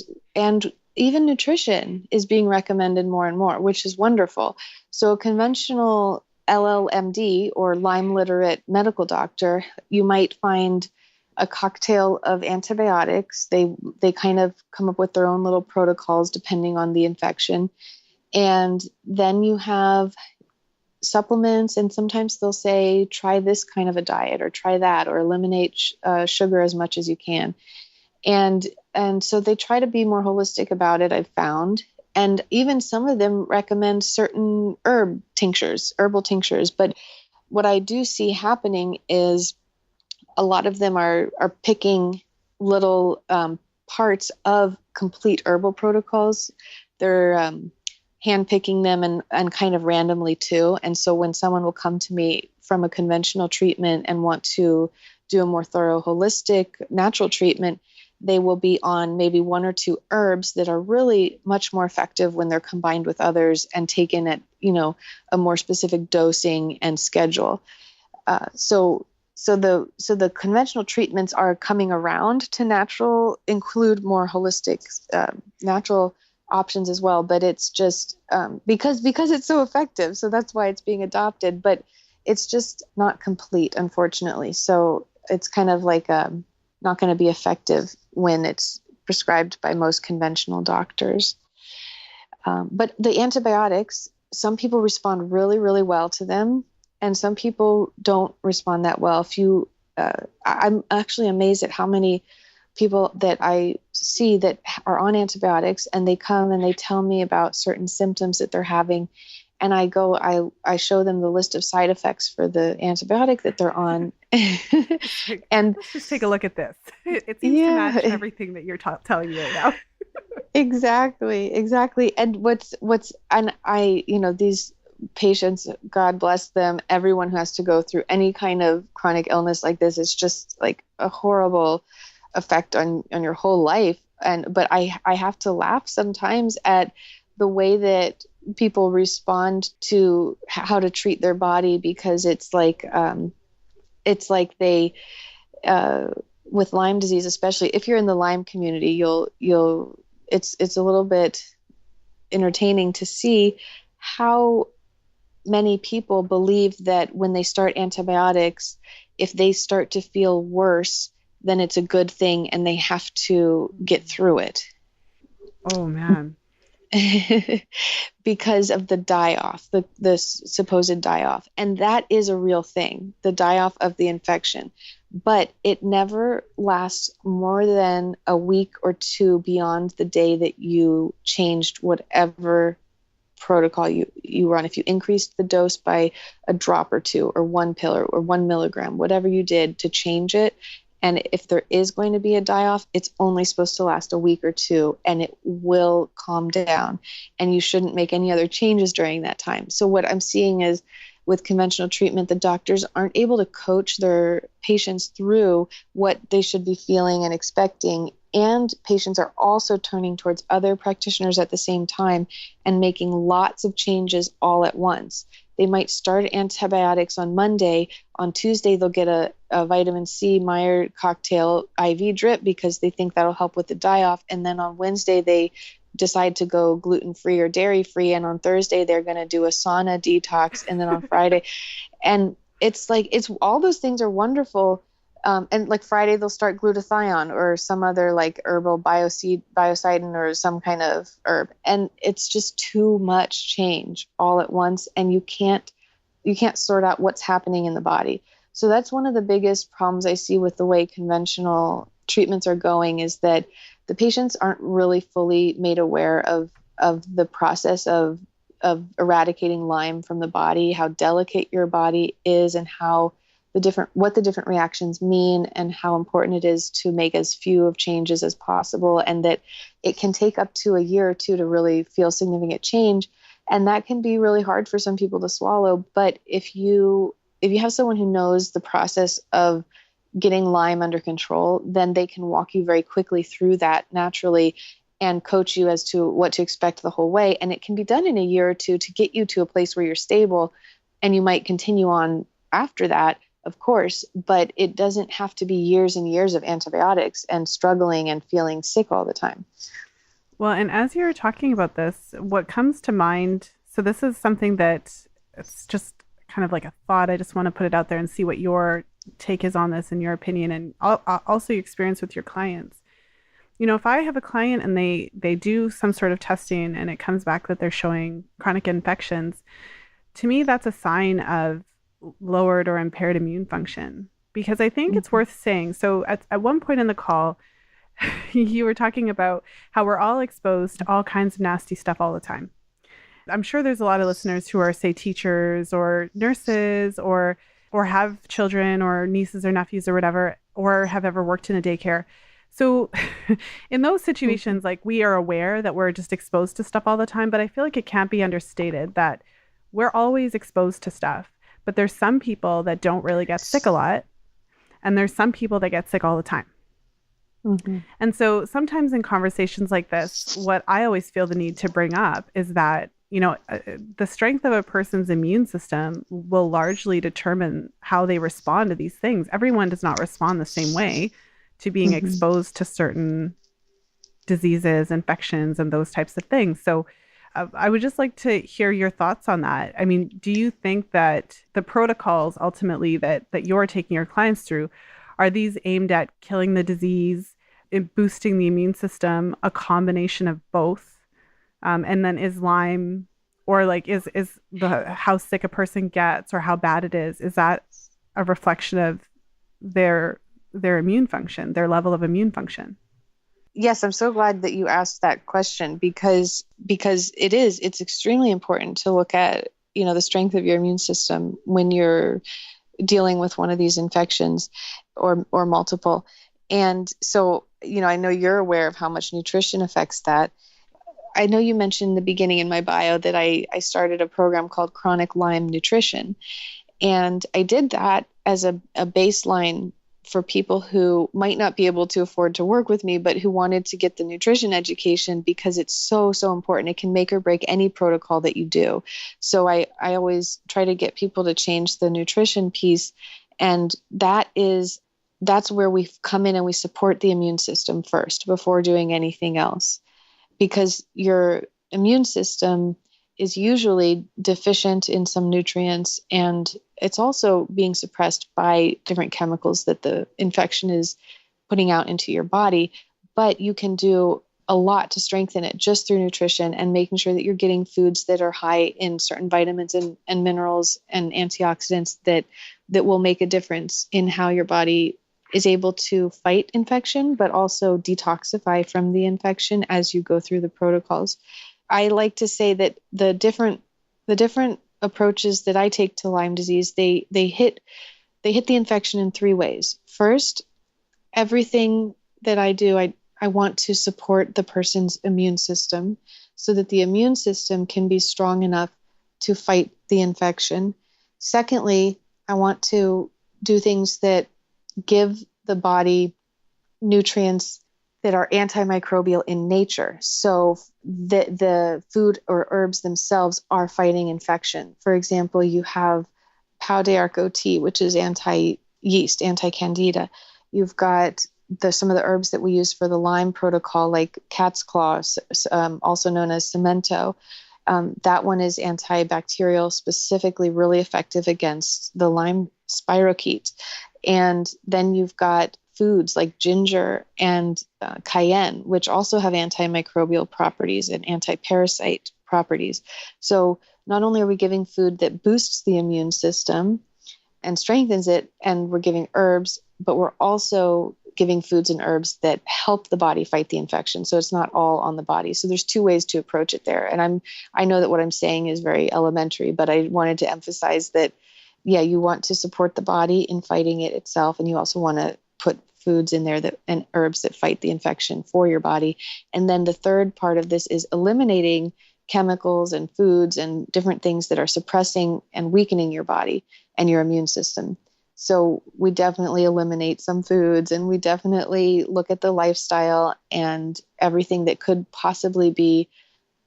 even nutrition is being recommended more and more, which is wonderful. So a conventional LLMD or Lyme literate medical doctor, you might find a cocktail of antibiotics. They kind of come up with their own little protocols depending on the infection. And then you have supplements, and sometimes they'll say, try this kind of a diet or try that, or eliminate sugar as much as you can. And so they try to be more holistic about it, I've found. And even some of them recommend certain herbal tinctures. But what I do see happening is a lot of them are picking little parts of complete herbal protocols. They're handpicking them and kind of randomly too. And so when someone will come to me from a conventional treatment and want to do a more thorough, holistic, natural treatment, they will be on maybe one or two herbs that are really much more effective when they're combined with others and taken at, a more specific dosing and schedule. So the conventional treatments are coming around to natural, include more holistic, natural options as well. But it's just because it's so effective. So that's why it's being adopted. But it's just not complete, unfortunately. So it's kind of like not going to be effective when it's prescribed by most conventional doctors. But the antibiotics, some people respond really, really well to them. And some people don't respond that well. I'm actually amazed at how many people that I see that are on antibiotics, and they come and they tell me about certain symptoms that they're having. And I show them the list of side effects for the antibiotic that they're on. Like, And let's just take a look at this. It seems to match yeah, everything that you're telling me right now. exactly. And these patients, God bless them, everyone who has to go through any kind of chronic illness like this, is just like a horrible effect on your whole life. But I have to laugh sometimes at the way that people respond to how to treat their body, because it's like they with Lyme disease, especially if you're in the Lyme community, it's a little bit entertaining to see how many people believe that when they start antibiotics, if they start to feel worse, then it's a good thing and they have to get through it. Oh man. Because of the die-off, the supposed die-off. And that is a real thing, the die-off of the infection. But it never lasts more than a week or two beyond the day that you changed whatever protocol you were on. If you increased the dose by a drop or two, or one pill, or 1 milligram, whatever you did to change it. And if there is going to be a die-off, it's only supposed to last a week or two, and it will calm down. And you shouldn't make any other changes during that time. So what I'm seeing is, with conventional treatment, the doctors aren't able to coach their patients through what they should be feeling and expecting. And patients are also turning towards other practitioners at the same time and making lots of changes all at once. They might start antibiotics on Monday. On Tuesday, they'll get a vitamin C Meyer cocktail IV drip because they think that'll help with the die-off. And then on Wednesday, they decide to go gluten-free or dairy-free. And on Thursday, they're going to do a sauna detox. And then on Friday, and it's all those things are wonderful. And like Friday, they'll start glutathione or some other like herbal biocidin or some kind of herb. And it's just too much change all at once. And you can't sort out what's happening in the body. So that's one of the biggest problems I see with the way conventional treatments are going, is that the patients aren't really fully made aware of the process of eradicating Lyme from the body, how delicate your body is, and what the different reactions mean, and how important it is to make as few of changes as possible, and that it can take up to a year or two to really feel significant change. And that can be really hard for some people to swallow. But if you have someone who knows the process of getting Lyme under control, then they can walk you very quickly through that naturally and coach you as to what to expect the whole way. And it can be done in a year or two to get you to a place where you're stable, and you might continue on after that, of course, but it doesn't have to be years and years of antibiotics and struggling and feeling sick all the time. Well, and as you're talking about this, what comes to mind, so this is something that it's just kind of like a thought. I just want to put it out there and see what your take is on this and your opinion, and also your experience with your clients. You know, if I have a client and they do some sort of testing and it comes back that they're showing chronic infections, to me, that's a sign of lowered or impaired immune function, because I think it's worth saying. So at one point in the call, you were talking about how we're all exposed to all kinds of nasty stuff all the time. I'm sure there's a lot of listeners who are, say, teachers or nurses or have children or nieces or nephews or whatever, or have ever worked in a daycare. So in those situations, like, we are aware that we're just exposed to stuff all the time, but I feel like it can't be understated that we're always exposed to stuff. But there's some people that don't really get sick a lot, and there's some people that get sick all the time. Mm-hmm. And so sometimes in conversations like this, what I always feel the need to bring up is that, you know, the strength of a person's immune system will largely determine how they respond to these things. Everyone does not respond the same way to being exposed to certain diseases, infections, and those types of things. So I would just like to hear your thoughts on that. I mean, do you think that the protocols ultimately that you're taking your clients through, are these aimed at killing the disease, boosting the immune system, a combination of both? And then is Lyme Or like is the how sick a person gets or how bad it is that a reflection of their immune function, their level of immune function? Yes, I'm so glad that you asked that question because it's extremely important to look at, the strength of your immune system when you're dealing with one of these infections or multiple. And so, I know you're aware of how much nutrition affects that. I know you mentioned in the beginning in my bio that I started a program called Chronic Lyme Nutrition. And I did that as a baseline for people who might not be able to afford to work with me, but who wanted to get the nutrition education because it's so, so important. It can make or break any protocol that you do. So I always try to get people to change the nutrition piece. And that's where we come in and we support the immune system first before doing anything else. Because your immune system is usually deficient in some nutrients, and it's also being suppressed by different chemicals that the infection is putting out into your body. But you can do a lot to strengthen it just through nutrition and making sure that you're getting foods that are high in certain vitamins and minerals and antioxidants that will make a difference in how your body is able to fight infection, but also detoxify from the infection as you go through the protocols. I like to say that the different approaches that I take to Lyme disease, they hit the infection in three ways. First, everything that I do, I want to support the person's immune system so that the immune system can be strong enough to fight the infection. Secondly, I want to do things that give the body nutrients that are antimicrobial in nature. So the food or herbs themselves are fighting infection. For example, you have Pau d'Arco tea, which is anti-yeast, anti-candida. You've got some of the herbs that we use for the Lyme protocol, like cat's claw, also known as cemento. That one is antibacterial, specifically really effective against the Lyme spirochete. And then you've got foods like ginger and cayenne, which also have antimicrobial properties and anti-parasite properties. So not only are we giving food that boosts the immune system and strengthens it, and we're giving herbs, but we're also giving foods and herbs that help the body fight the infection. So it's not all on the body. So there's two ways to approach it there. And I know that what I'm saying is very elementary, but I wanted to emphasize that, yeah, you want to support the body in fighting it itself, and you also want to put foods in there and herbs that fight the infection for your body. And then the third part of this is eliminating chemicals and foods and different things that are suppressing and weakening your body and your immune system. So we definitely eliminate some foods, and we definitely look at the lifestyle and everything that could possibly be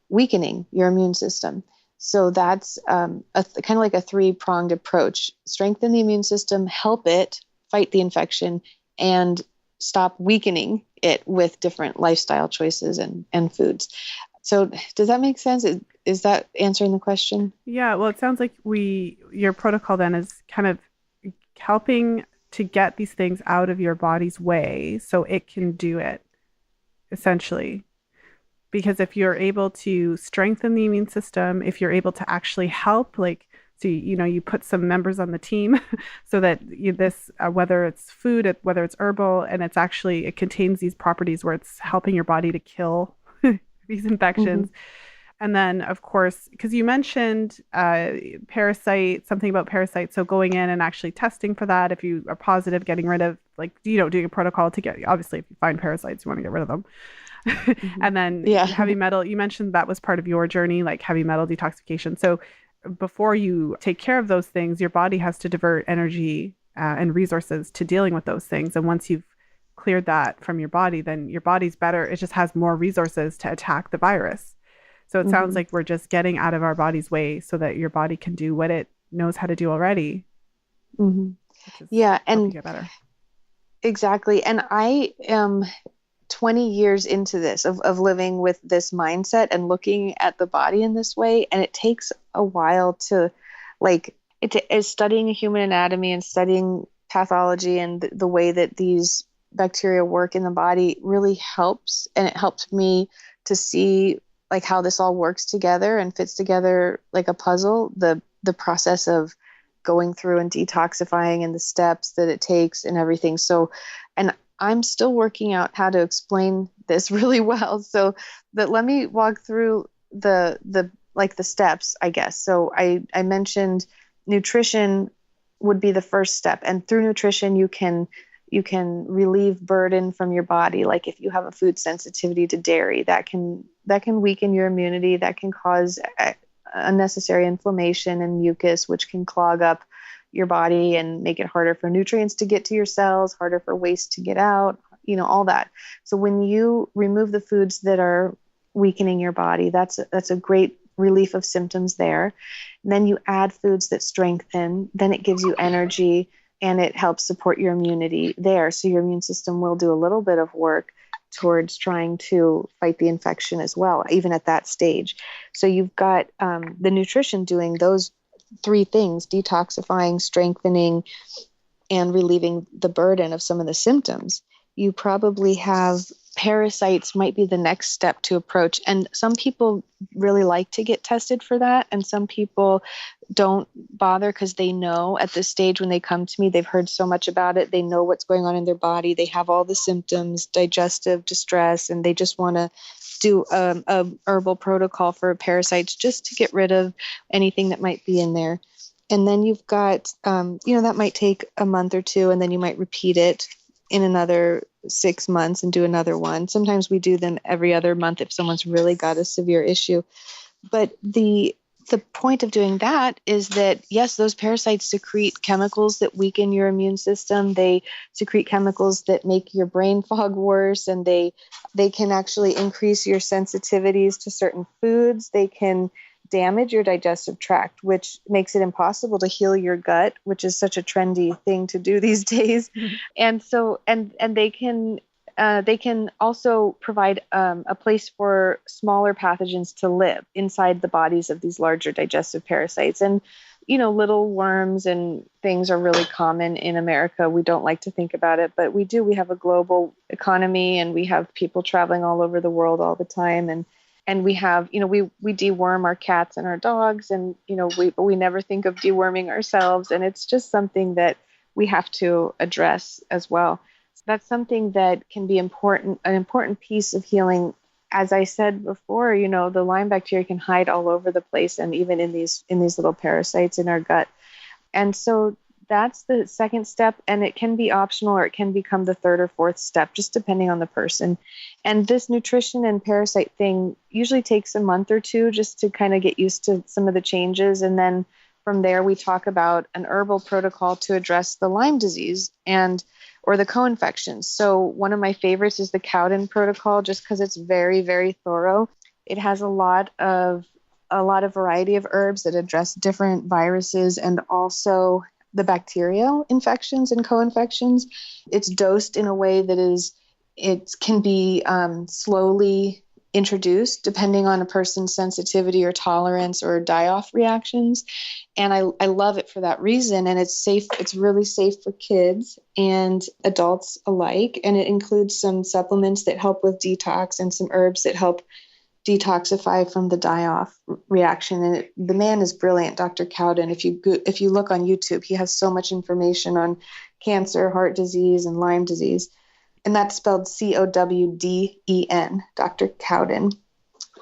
weakening your immune system. So that's kind of like a three-pronged approach: strengthen the immune system, help it fight the infection, and stop weakening it with different lifestyle choices and foods. So does that make sense? Is that answering the question? Yeah, well, it sounds like your protocol then is kind of helping to get these things out of your body's way so it can do it, essentially. Because if you're able to strengthen the immune system, if you're able to actually help, like, so you put some members on the team so that whether it's food, whether it's herbal, and it contains these properties where it's helping your body to kill these infections. Mm-hmm. And then, of course, because you mentioned something about parasites. So going in and actually testing for that, if you are positive, getting rid of, doing a protocol to obviously, if you find parasites, you want to get rid of them. Mm-hmm. And then heavy metal, you mentioned that was part of your journey, like heavy metal detoxification. So before you take care of those things, your body has to divert energy and resources to dealing with those things. And once you've cleared that from your body, then your body's better. It just has more resources to attack the virus. So it sounds like we're just getting out of our body's way so that your body can do what it knows how to do already. Mm-hmm. Yeah. And get better. Exactly. And I am 20 years into this of living with this mindset and looking at the body in this way. And it takes a while to studying human anatomy and studying pathology and the way that these bacteria work in the body really helps. And it helped me to see like how this all works together and fits together like a puzzle, the process of going through and detoxifying and the steps that it takes and everything. So, and I'm still working out how to explain this really well. So but let me walk through the steps, I guess. So I mentioned nutrition would be the first step. And through nutrition, you can relieve burden from your body. Like if you have a food sensitivity to dairy, that can weaken your immunity, that can cause unnecessary inflammation and mucus, which can clog up your body and make it harder for nutrients to get to your cells, harder for waste to get out, all that. So when you remove the foods that are weakening your body, that's a great relief of symptoms there. And then you add foods that strengthen, then it gives you energy and it helps support your immunity there. So your immune system will do a little bit of work towards trying to fight the infection as well, even at that stage. So you've got the nutrition doing those three things: detoxifying, strengthening, and relieving the burden of some of the symptoms. You probably have parasites might be the next step to approach. And some people really like to get tested for that. And some people don't bother because they know at this stage when they come to me, they've heard so much about it. They know what's going on in their body. They have all the symptoms, digestive distress, and they just want to do a herbal protocol for parasites just to get rid of anything that might be in there. And then you've got, that might take a month or two, and then you might repeat it in another 6 months and do another one. Sometimes we do them every other month if someone's really got a severe issue. But the point of doing that is that, yes, those parasites secrete chemicals that weaken your immune system. They secrete chemicals that make your brain fog worse, and they can actually increase your sensitivities to certain foods. They can damage your digestive tract, which makes it impossible to heal your gut, which is such a trendy thing to do these days. Mm-hmm. And so, and they can also provide a place for smaller pathogens to live inside the bodies of these larger digestive parasites. And, little worms and things are really common in America. We don't like to think about it, but we do. We have a global economy, and we have people traveling all over the world all the time. And we have, we deworm our cats and our dogs, and, we never think of deworming ourselves. And it's just something that we have to address as well. So that's something that can be an important piece of healing. As I said before, the Lyme bacteria can hide all over the place, and even in these little parasites in our gut. And so that's the second step, and it can be optional, or it can become the third or fourth step, just depending on the person. And this nutrition and parasite thing usually takes a month or two just to kind of get used to some of the changes. And then from there, we talk about an herbal protocol to address the Lyme disease or the co-infections. So one of my favorites is the Cowden protocol, just because it's very, very thorough. It has a lot of variety of herbs that address different viruses and also the bacterial infections and co-infections. It's dosed in a way that it can be slowly introduced depending on a person's sensitivity or tolerance or die-off reactions. And I love it for that reason. And it's safe. It's really safe for kids and adults alike. And it includes some supplements that help with detox and some herbs that help detoxify from the die-off reaction. And the man is brilliant, Dr. Cowden. If you look on YouTube, he has so much information on cancer, heart disease, and Lyme disease. And that's spelled Cowden, Dr. Cowden.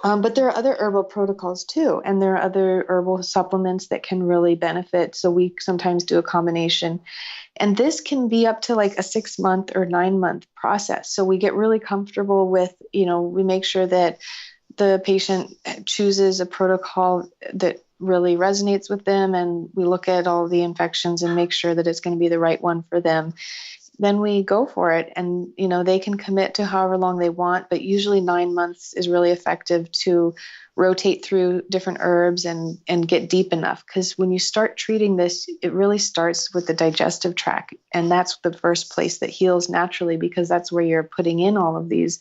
But there are other herbal protocols too, and there are other herbal supplements that can really benefit. So we sometimes do a combination. And this can be up to like a 6-month or 9-month process. So we get really comfortable with, we make sure that the patient chooses a protocol that really resonates with them, and we look at all the infections and make sure that it's going to be the right one for them. Then we go for it, and they can commit to however long they want, but usually 9 months is really effective to rotate through different herbs and get deep enough. Because when you start treating this, it really starts with the digestive tract, and that's the first place that heals naturally, because that's where you're putting in all of these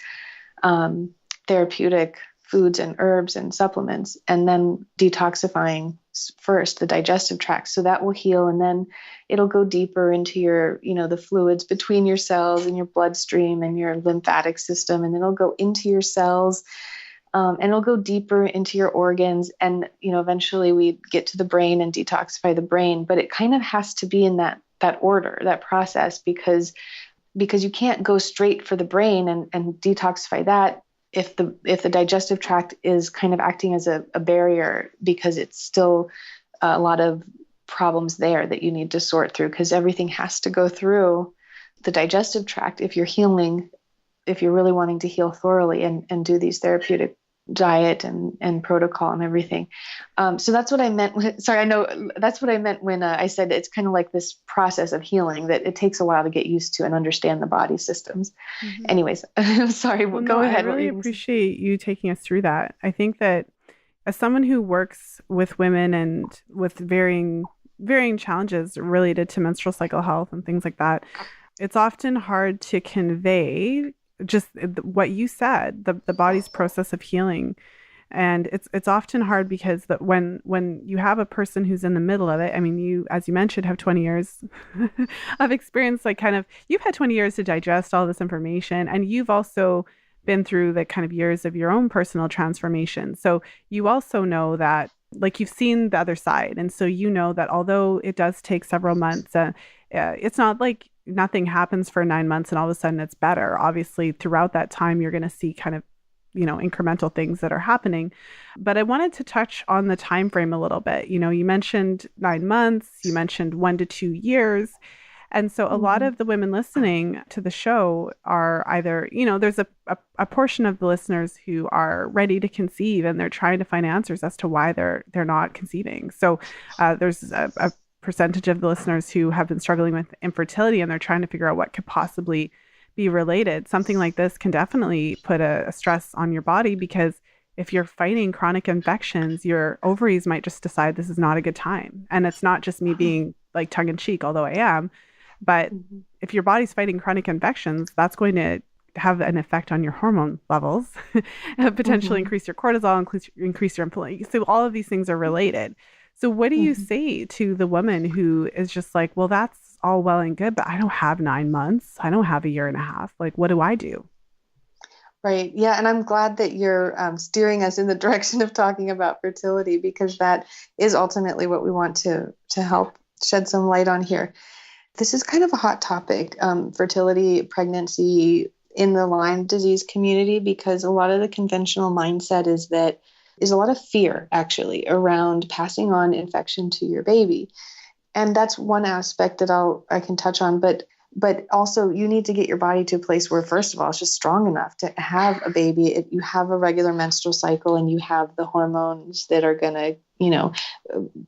therapeutic foods and herbs and supplements, and then detoxifying first the digestive tract. So that will heal, and then it'll go deeper into your, the fluids between your cells and your bloodstream and your lymphatic system, and it'll go into your cells. And it'll go deeper into your organs. And, eventually we get to the brain and detoxify the brain, but it kind of has to be in that order, that process, because you can't go straight for the brain and detoxify that if the digestive tract is kind of acting as a barrier, because it's still a lot of problems there that you need to sort through, because everything has to go through the digestive tract if you're really wanting to heal thoroughly and do these therapeutic diet and protocol and everything. So that's what I meant. That's what I meant when I said it's kind of like this process of healing that it takes a while to get used to and understand the body systems. Mm-hmm. Anyways, I'm sorry. Well, go ahead. I really appreciate you taking us through that. I think that as someone who works with women and with varying challenges related to menstrual cycle health and things like that, it's often hard to convey just what you said, the body's process of healing. And it's often hard because when you have a person who's in the middle of it, I mean, you, as you mentioned, have 20 years of experience, like kind of, you've had 20 years to digest all this information, and you've also been through the kind of years of your own personal transformation. So you also know that, like, you've seen the other side. And so you know that although it does take several months, it's not like nothing happens for 9 months and all of a sudden it's better. Obviously, throughout that time, you're going to see kind of, incremental things that are happening. But I wanted to touch on the time frame a little bit. You mentioned 9 months, you mentioned 1 to 2 years. And so a lot of the women listening to the show are either, there's a portion of the listeners who are ready to conceive and they're trying to find answers as to why they're not conceiving. So there's a percentage of the listeners who have been struggling with infertility and they're trying to figure out what could possibly be related. Something like this can definitely put a stress on your body, because if you're fighting chronic infections, your ovaries might just decide this is not a good time. And it's not just me being like tongue in cheek, although I am, but if your body's fighting chronic infections, that's going to have an effect on your hormone levels, potentially increase your cortisol, increase your inflammation. So all of these things are related. So what do you say to the woman who is just like, well, that's all well and good, but I don't have 9 months. I don't have 1.5 years. Like, what do I do? Right. Yeah. And I'm glad that you're steering us in the direction of talking about fertility, because that is ultimately what we want to help shed some light on here. This is kind of a hot topic, fertility, pregnancy in the Lyme disease community, because a lot of the conventional mindset is a lot of fear actually around passing on infection to your baby. And that's one aspect that I can touch on, but also you need to get your body to a place where, first of all, it's just strong enough to have a baby. If you have a regular menstrual cycle and you have the hormones that are going to,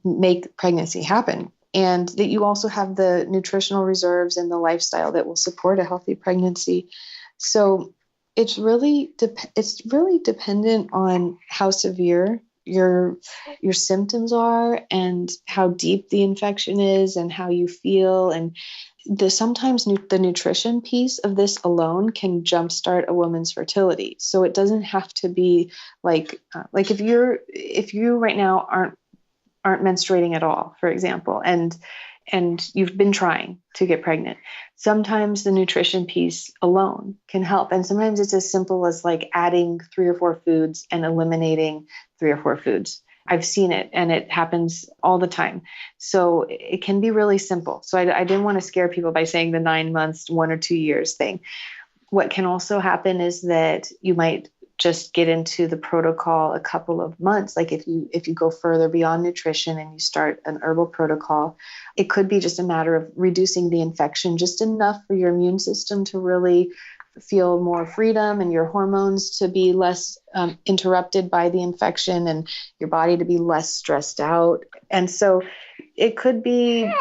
make pregnancy happen. And that you also have the nutritional reserves and the lifestyle that will support a healthy pregnancy. So it's really dependent on how severe your symptoms are and how deep the infection is and how you feel. And sometimes the nutrition piece of this alone can jumpstart a woman's fertility. So it doesn't have to be like if you right now aren't menstruating at all, for example, and you've been trying to get pregnant, sometimes the nutrition piece alone can help. And sometimes it's as simple as like adding 3 or 4 foods and eliminating 3 or 4 foods. I've seen it, and it happens all the time. So it can be really simple. So I didn't want to scare people by saying the 9 months, 1 or 2 years thing. What can also happen is that you might just get into the protocol a couple of months. Like if you go further beyond nutrition and you start an herbal protocol, it could be just a matter of reducing the infection just enough for your immune system to really feel more freedom and your hormones to be less interrupted by the infection and your body to be less stressed out. And so it could be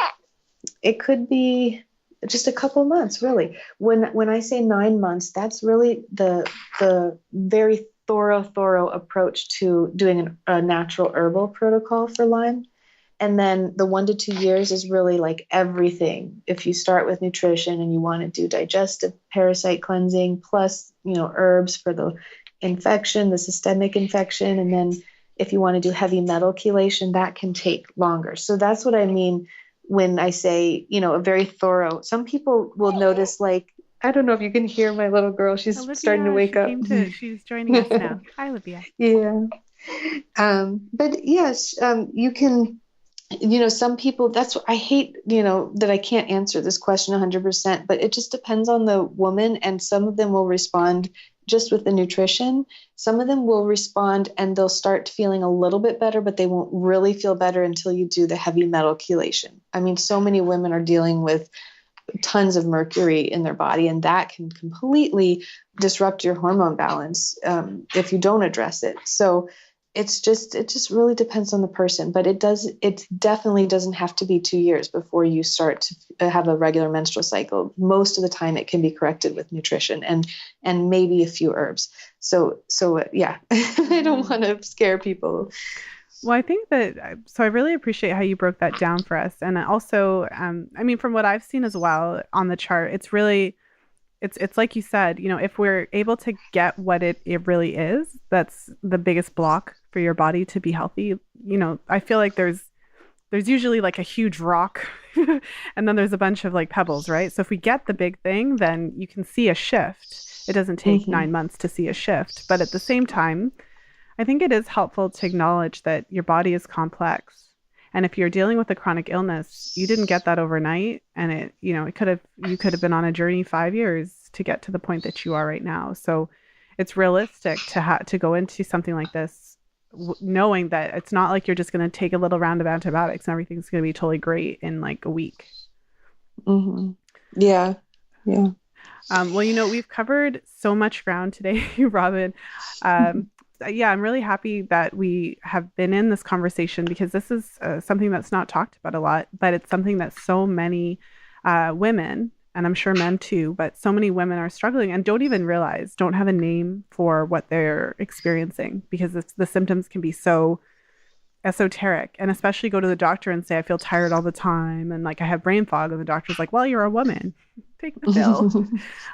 just a couple of months, really. When I say 9 months, that's really the very thorough approach to doing a natural herbal protocol for Lyme. And then the 1 to 2 years is really like everything. If you start with nutrition and you want to do digestive parasite cleansing, plus, herbs for the infection, the systemic infection. And then if you want to do heavy metal chelation, that can take longer. So that's what I mean when I say, a very thorough. Some people will notice like I don't know if you can hear my little girl. She's starting to Olivia, wake up. she's joining us now. Hi, Olivia. Yeah. But yes, you can, some people, that's what I hate, that I can't answer this question 100%, but it just depends on the woman. And some of them will respond just with the nutrition. Some of them will respond and they'll start feeling a little bit better, but they won't really feel better until you do the heavy metal chelation. I mean, so many women are dealing with tons of mercury in their body, and that can completely disrupt your hormone balance if you don't address it. So it just really depends on the person, but it definitely doesn't have to be 2 years before you start to have a regular menstrual cycle. Most of the time it can be corrected with nutrition and maybe a few herbs. So yeah, I don't want to scare people. Well, I think so I really appreciate how you broke that down for us. And also, I mean, from what I've seen as well on the chart, it's like you said, if we're able to get what it really is, that's the biggest block for your body to be healthy. I feel like there's usually like a huge rock and then there's a bunch of like pebbles, right? So if we get the big thing, then you can see a shift. It doesn't take 9 months to see a shift. But at the same time, I think it is helpful to acknowledge that your body is complex. And if you're dealing with a chronic illness, you didn't get that overnight. And you could have been on a journey 5 years to get to the point that you are right now. So it's realistic to go into something like this, knowing that it's not like you're just going to take a little round of antibiotics and everything's going to be totally great in like a week. Mm-hmm. Yeah. Yeah. Well, we've covered so much ground today, Robin. Yeah, I'm really happy that we have been in this conversation because this is something that's not talked about a lot, but it's something that so many women, and I'm sure men too, but so many women are struggling and don't even realize, don't have a name for what they're experiencing because the symptoms can be so esoteric, and especially go to the doctor and say, I feel tired all the time. And like, I have brain fog. And the doctor's like, well, you're a woman. Take the pill.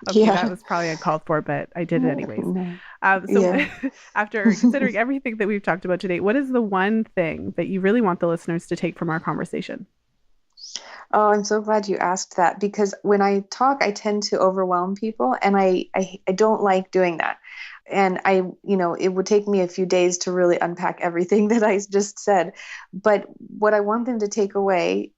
Okay, yeah. That was probably uncalled for, but I did it anyways. After considering everything that we've talked about today, what is the one thing that you really want the listeners to take from our conversation? Oh, I'm so glad you asked that, because when I talk, I tend to overwhelm people, and I don't like doing that. And it would take me a few days to really unpack everything that I just said. But what I want them to take away,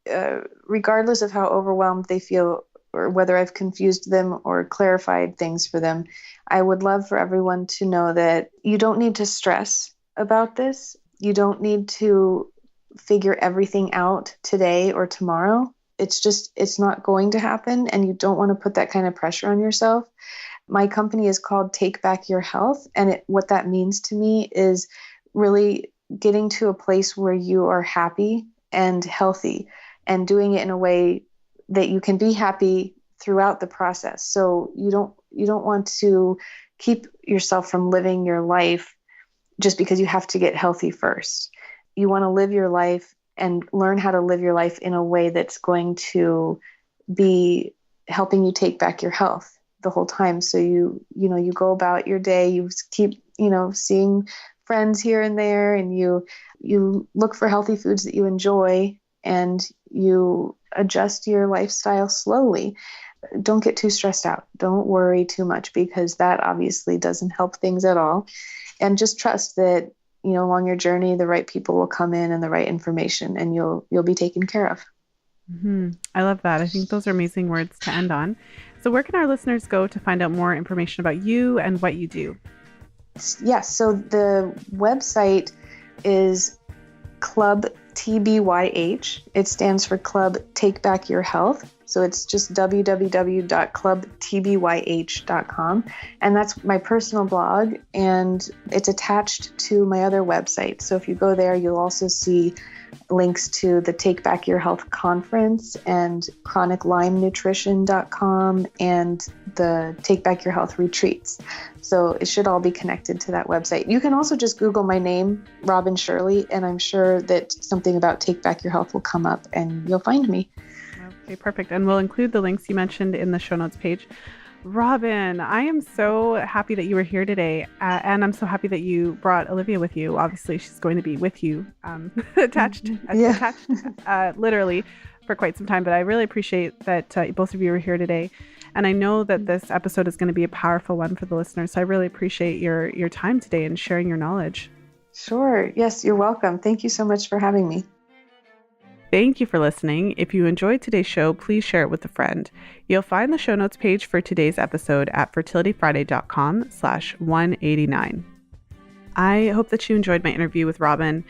regardless of how overwhelmed they feel or whether I've confused them or clarified things for them, I would love for everyone to know that you don't need to stress about this. You don't need to figure everything out today or tomorrow. It's not going to happen, and you don't want to put that kind of pressure on yourself. My company is called Take Back Your Health, and what that means to me is really getting to a place where you are happy and healthy, and doing it in a way that you can be happy throughout the process. So you don't want to keep yourself from living your life just because you have to get healthy first. You want to live your life and learn how to live your life in a way that's going to be helping you take back your health the whole time. So you go about your day, you keep, seeing friends here and there, and you look for healthy foods that you enjoy, and you adjust your lifestyle slowly. Don't get too stressed out. Don't worry too much, because that obviously doesn't help things at all. And just trust that, along your journey, the right people will come in and the right information, and you'll be taken care of. Mm-hmm. I love that. I think those are amazing words to end on. So where can our listeners go to find out more information about you and what you do? Yes. So the website is Club TBYH. It stands for Club Take Back Your Health. So it's just www.clubtbych.com. And that's my personal blog, and it's attached to my other website. So if you go there, you'll also see links to the Take Back Your Health conference and chroniclymenutrition.com and the Take Back Your Health retreats. So it should all be connected to that website. You can also just Google my name, Robin Shirley, and I'm sure that something about Take Back Your Health will come up and you'll find me. Okay, perfect. And we'll include the links you mentioned in the show notes page. Robin, I am so happy that you were here today. And I'm so happy that you brought Olivia with you. Obviously, she's going to be with you, attached literally for quite some time. But I really appreciate that both of you were here today. And I know that this episode is going to be a powerful one for the listeners. So I really appreciate your time today and sharing your knowledge. Sure. Yes, you're welcome. Thank you so much for having me. Thank you for listening. If you enjoyed today's show, please share it with a friend. You'll find the show notes page for today's episode at fertilityfriday.com/189. I hope that you enjoyed my interview with Robin.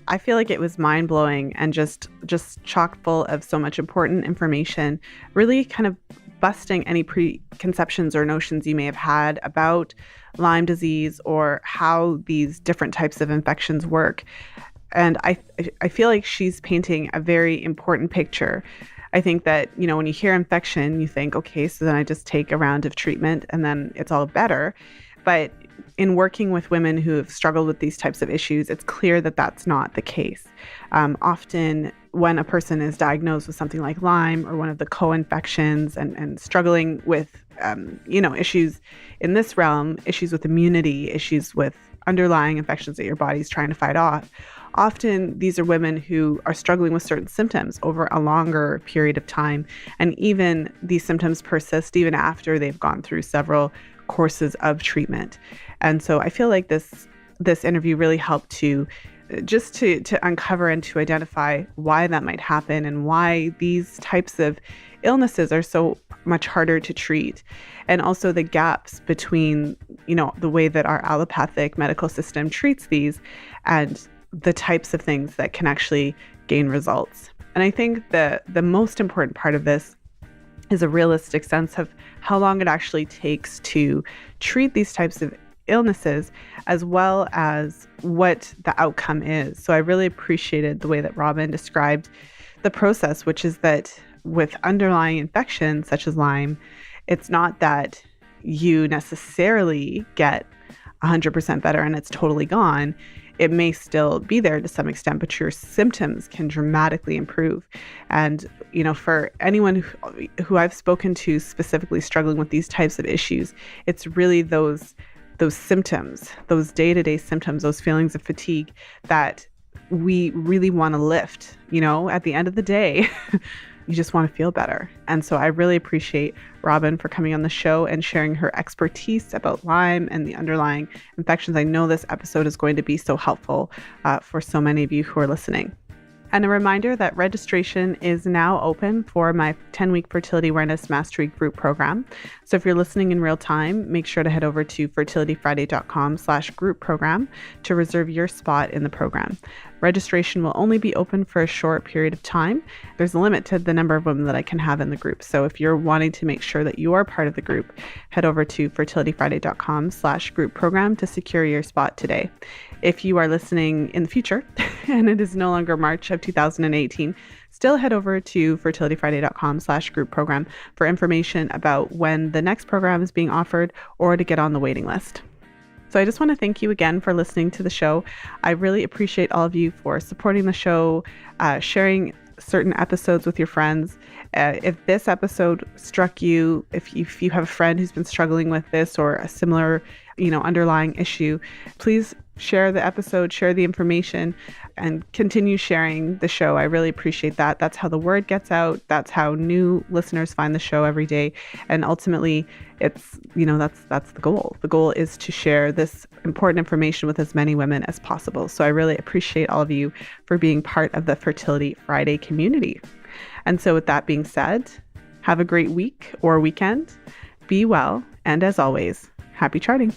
I feel like it was mind-blowing and just chock full of so much important information, really kind of busting any preconceptions or notions you may have had about Lyme disease or how these different types of infections work. And I feel like she's painting a very important picture. I think that, when you hear infection, you think, okay, so then I just take a round of treatment and then it's all better. But in working with women who have struggled with these types of issues, it's clear that that's not the case. Often when a person is diagnosed with something like Lyme or one of the co-infections and struggling with, issues in this realm, issues with immunity, issues with underlying infections that your body's trying to fight off, often these are women who are struggling with certain symptoms over a longer period of time. And even these symptoms persist even after they've gone through several courses of treatment. And so I feel like this interview really helped to uncover and to identify why that might happen and why these types of illnesses are so much harder to treat. And also the gaps between, the way that our allopathic medical system treats these and the types of things that can actually gain results. And I think the most important part of this is a realistic sense of how long it actually takes to treat these types of illnesses, as well as what the outcome is. So I really appreciated the way that Robin described the process, which is that with underlying infections such as Lyme, it's not that you necessarily get 100% better and it's totally gone. It may still be there to some extent, but your symptoms can dramatically improve. And, for anyone who I've spoken to specifically struggling with these types of issues, it's really those symptoms, those day-to-day symptoms, those feelings of fatigue that we really want to lift. At the end of the day, you just want to feel better. And so I really appreciate Robin for coming on the show and sharing her expertise about Lyme and the underlying infections. I know this episode is going to be so helpful for so many of you who are listening. And a reminder that registration is now open for my 10-week Fertility Awareness Mastery Group program. So if you're listening in real time, make sure to head over to fertilityfriday.com/group program to reserve your spot in the program. Registration will only be open for a short period of time. There's a limit to the number of women that I can have in the group. So if you're wanting to make sure that you are part of the group, head over to fertilityfriday.com/group program to secure your spot today. If you are listening in the future and it is no longer March of 2018, still head over to fertilityfriday.com/group program for information about when the next program is being offered or to get on the waiting list. So I just want to thank you again for listening to the show. I really appreciate all of you for supporting the show, sharing certain episodes with your friends. If this episode struck you, if you have a friend who's been struggling with this or a similar, underlying issue, please share the episode, share the information, and continue sharing the show. I really appreciate that. That's how the word gets out. That's how new listeners find the show every day. And ultimately, it's, that's the goal. The goal is to share this important information with as many women as possible. So I really appreciate all of you for being part of the Fertility Friday community. And so with that being said, have a great week or weekend. Be well. And as always, happy charting.